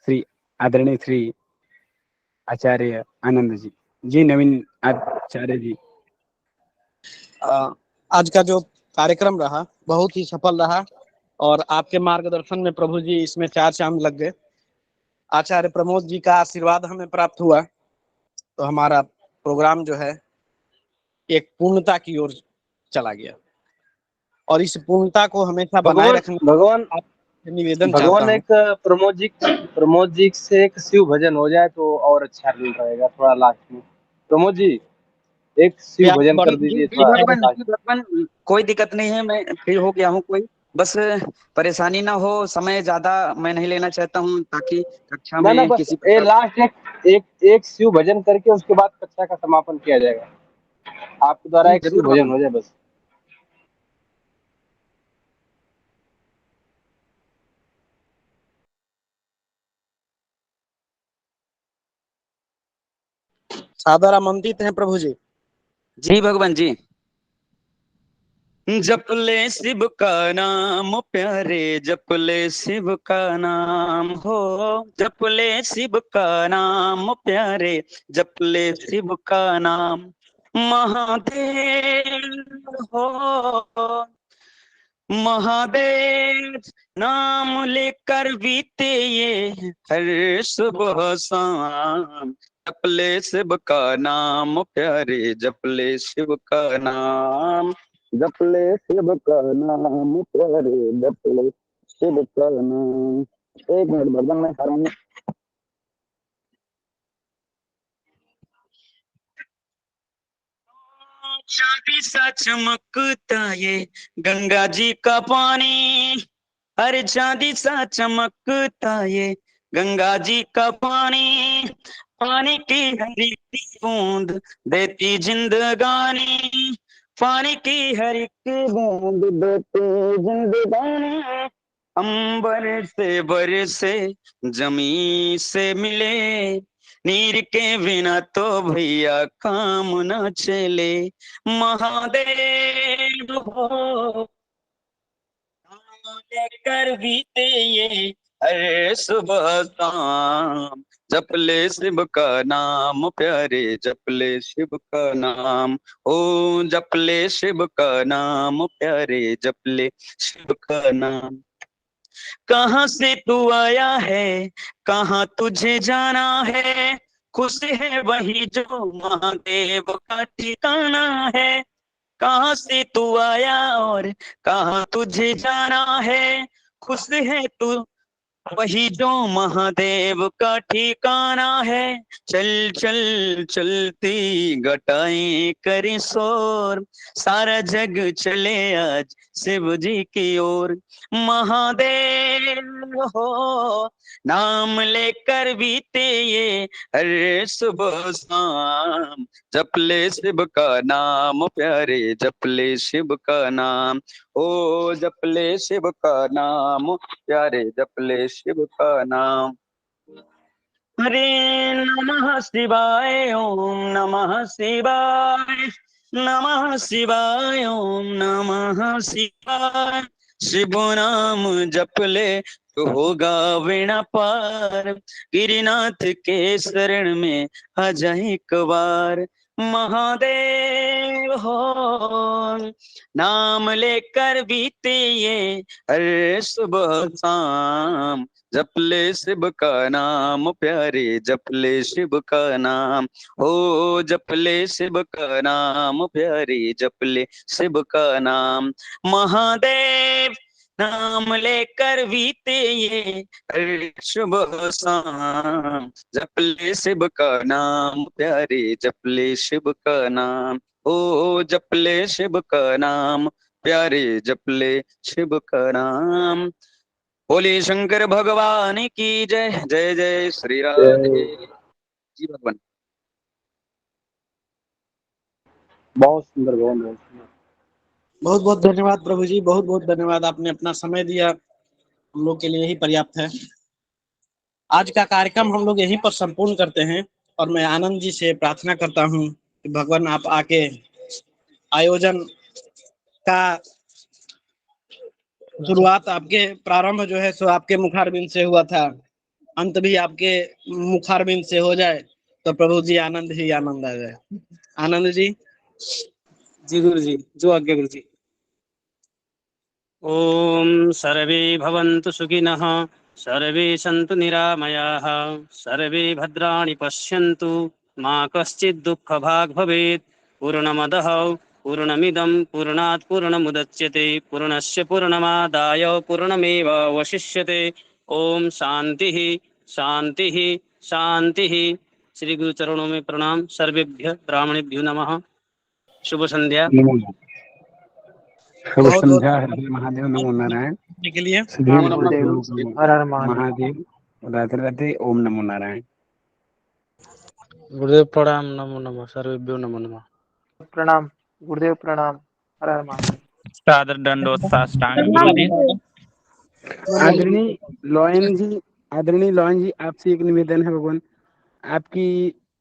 श्री आदरणीय श्री आचार्य आनंद जी। जी नवीन आचार्य जी। आज का जो कार्यक्रम रहा बहुत ही सफल रहा और आपके मार्गदर्शन में प्रभु जी इसमें चार चांद लग गए। आचार्य प्रमोद जी का आशीर्वाद हमें प्राप्त हुआ तो हमारा प्रोग्राम जो है एक पूर्णता की ओर चला गया और इस पूर्णता को हमेशा बनाए रखना भगवान निवेदन चाहता भगवान हूँ। एक प्रमोद जी से एक शिव भजन हो जाए तो और अच्छा रहेगा थोड़ा लास्ट में। प्रमोद जी एक शिव भजन कर दीजिए जी थोड़ा भगवान, लास्ट। जी भगवान, कोई दिक्कत नहीं है, मैं फ्री हो गया हूँ। कोई बस परेशानी ना हो, समय ज्यादा मैं नहीं लेना चाहता हूँ ताकि कक्षा ना में बस किसी ये प्रकार। लास्ट एक शिव भजन करके उसके बाद कक्षा का समापन किया जाएगा। आपके द्वारा जी एक शिव जरूर भजन भगवान। हो जाए बस। सादर आमंत्रित हैं प्रभु जी। जी भगवान जी। जप ले शिव का नाम प्यारे, जप ले शिव का नाम हो, जप ले शिव का नाम प्यारे, जप ले शिव का नाम। महादेव हो महादेव, नाम लेकर बीते ये हर सुबह शाम। जप ले शिव का नाम प्यारे, जप ले शिव का नाम, जप ले शिव का नाम प्यारे, जप ले शिव का नाम। एक मिनट भगवान, मैं हारमोनियम। चांदी सा चमकता ये गंगा जी का पानी, अरे चांदी सा चमकता ये गंगा जी का पानी। पानी की हर एक बूंद देती जिंदगानी, पानी की हर एक बूंद देती जिंदगानी। अंबर से बरसे जमी से मिले, नीर के बिना तो भैया काम न चले। महादेव हो लेकर बीते ये हर सुबह शाम, जपले शिव का नाम प्यारे, जपले शिव का नाम। ओ जपले शिव का नाम प्यारे, जपले शिव का नाम। कहाँ से तू आया है, कहाँ तुझे जाना है, खुश है वही जो महादेव का ठिकाना है। कहाँ से तू आया और कहाँ तुझे जाना है, खुश है तू वही जो महादेव का ठिकाना है। चल चल चलती घटाएं करें शोर, सारा जग चले आज शिव जी की ओर। महादेव हो नाम लेकर बीते ये हर सुबह शाम, जपले शिव का नाम प्यारे, जपले शिव का नाम। ओ जपले शिव का नाम प्यारे, जपले शिव का नाम। हरे नमः शिवाय, ओम नमः शिवाय, नमः शिवाय, ओम नमः शिवाय। शिव नाम जप ले तो होगा बेड़ा पार, गिरिनाथ के शरण में आ जाए एक बार। महादेव हो नाम लेकर बीते ये हर सुबह शाम, जपले शिव का नाम प्यारे, जपले शिव का नाम। हो जपले शिव का नाम प्यारे, जपले शिव का नाम। महादेव नाम लेकर बीते ये हर सुबह शाम, जपले शिव का नाम प्यारे, जपले शिव का नाम। ओ जपले शिव का नाम प्यारे, जपले शिव का नाम। बोले शंकर भगवान की जय, जय जय श्री राधे जी भगवान। बहुत सुंदर, बहुत बहुत सुंदर। बहुत बहुत धन्यवाद प्रभु जी, बहुत बहुत धन्यवाद, आपने अपना समय दिया, हम लोग के लिए यही पर्याप्त है। आज का कार्यक्रम हम लोग यहीं पर संपूर्ण करते हैं और मैं आनंद जी से प्रार्थना करता हूँ कि भगवान आप आके आयोजन का शुरुआत आपके प्रारंभ जो है सो आपके मुखारबिंद से हुआ था, अंत भी आपके मुखारबिंद से हो जाए तो प्रभु जी आनंद ही आनंद आ जाए। आनंद जी। जी गुरु जी, जो आज्ञा गुरु जी। ओम सर्वे भवन्तु सुखिनः, सर्वे सन्तु निरामयाः, सर्वे भद्राणि पश्यन्तु, मा कश्चित् दुःखभाग् भवेत्। पूर्णमदः पूर्णमिदं पूर्णात् पूर्णमुदच्यते, पूर्णस्य पूर्णमादाय पूर्णमेवावशिष्यते। ओम शांतिः शांतिः शांतिः। श्री गुरु चरणों में प्रणाम। सर्वेभ्य ब्राह्मणेभ्यो नमः। शुभ संध्या। शुभ बहुत बहुत संध्या। हर हर महादेव, नमो नारायण। के लिए सभी हर हर महादेव, राधे राधे, ओम नमो नारायण। गुरुदेव प्रणाम, नमो नमः, सर्वेभ्यो नमो नमः। प्रणाम गुरुदेव, प्रणाम। हर हर महादेव। सादर दंडोत साष्टांग गुरु जी। आदरणीय लॉयन जी, आदरणीय लॉयन जी, आपसे एक निवेदन है भगवान,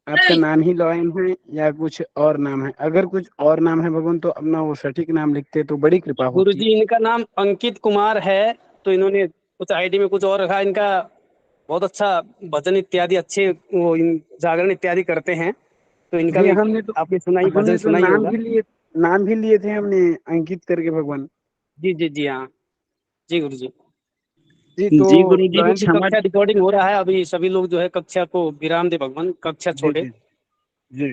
आपका नाम ही लॉयन है या कुछ और नाम है? अगर कुछ और नाम है भगवान तो अपना वो सटीक नाम लिखते तो बड़ी कृपा गुरु होती। जी इनका नाम अंकित कुमार है, तो इन्होंने कुछ आईडी में कुछ और रखा। इनका बहुत अच्छा भजन इत्यादि अच्छे वो जागरण इत्यादि करते हैं, तो इनका जी भी हमने तो आपने सुना ही, भजन सुना ही होगा। नाम भी लिए थे हमने अंकित करके भगवान। जी जी जी हाँ जी गुरु जी। जी तो जी गुरु जी, लॉयन जी क्षमा कक्षा रिकॉर्डिंग हो रहा है अभी, सभी लोग जो है कक्षा को विराम दे भगवान, कक्षा छोड़े। जी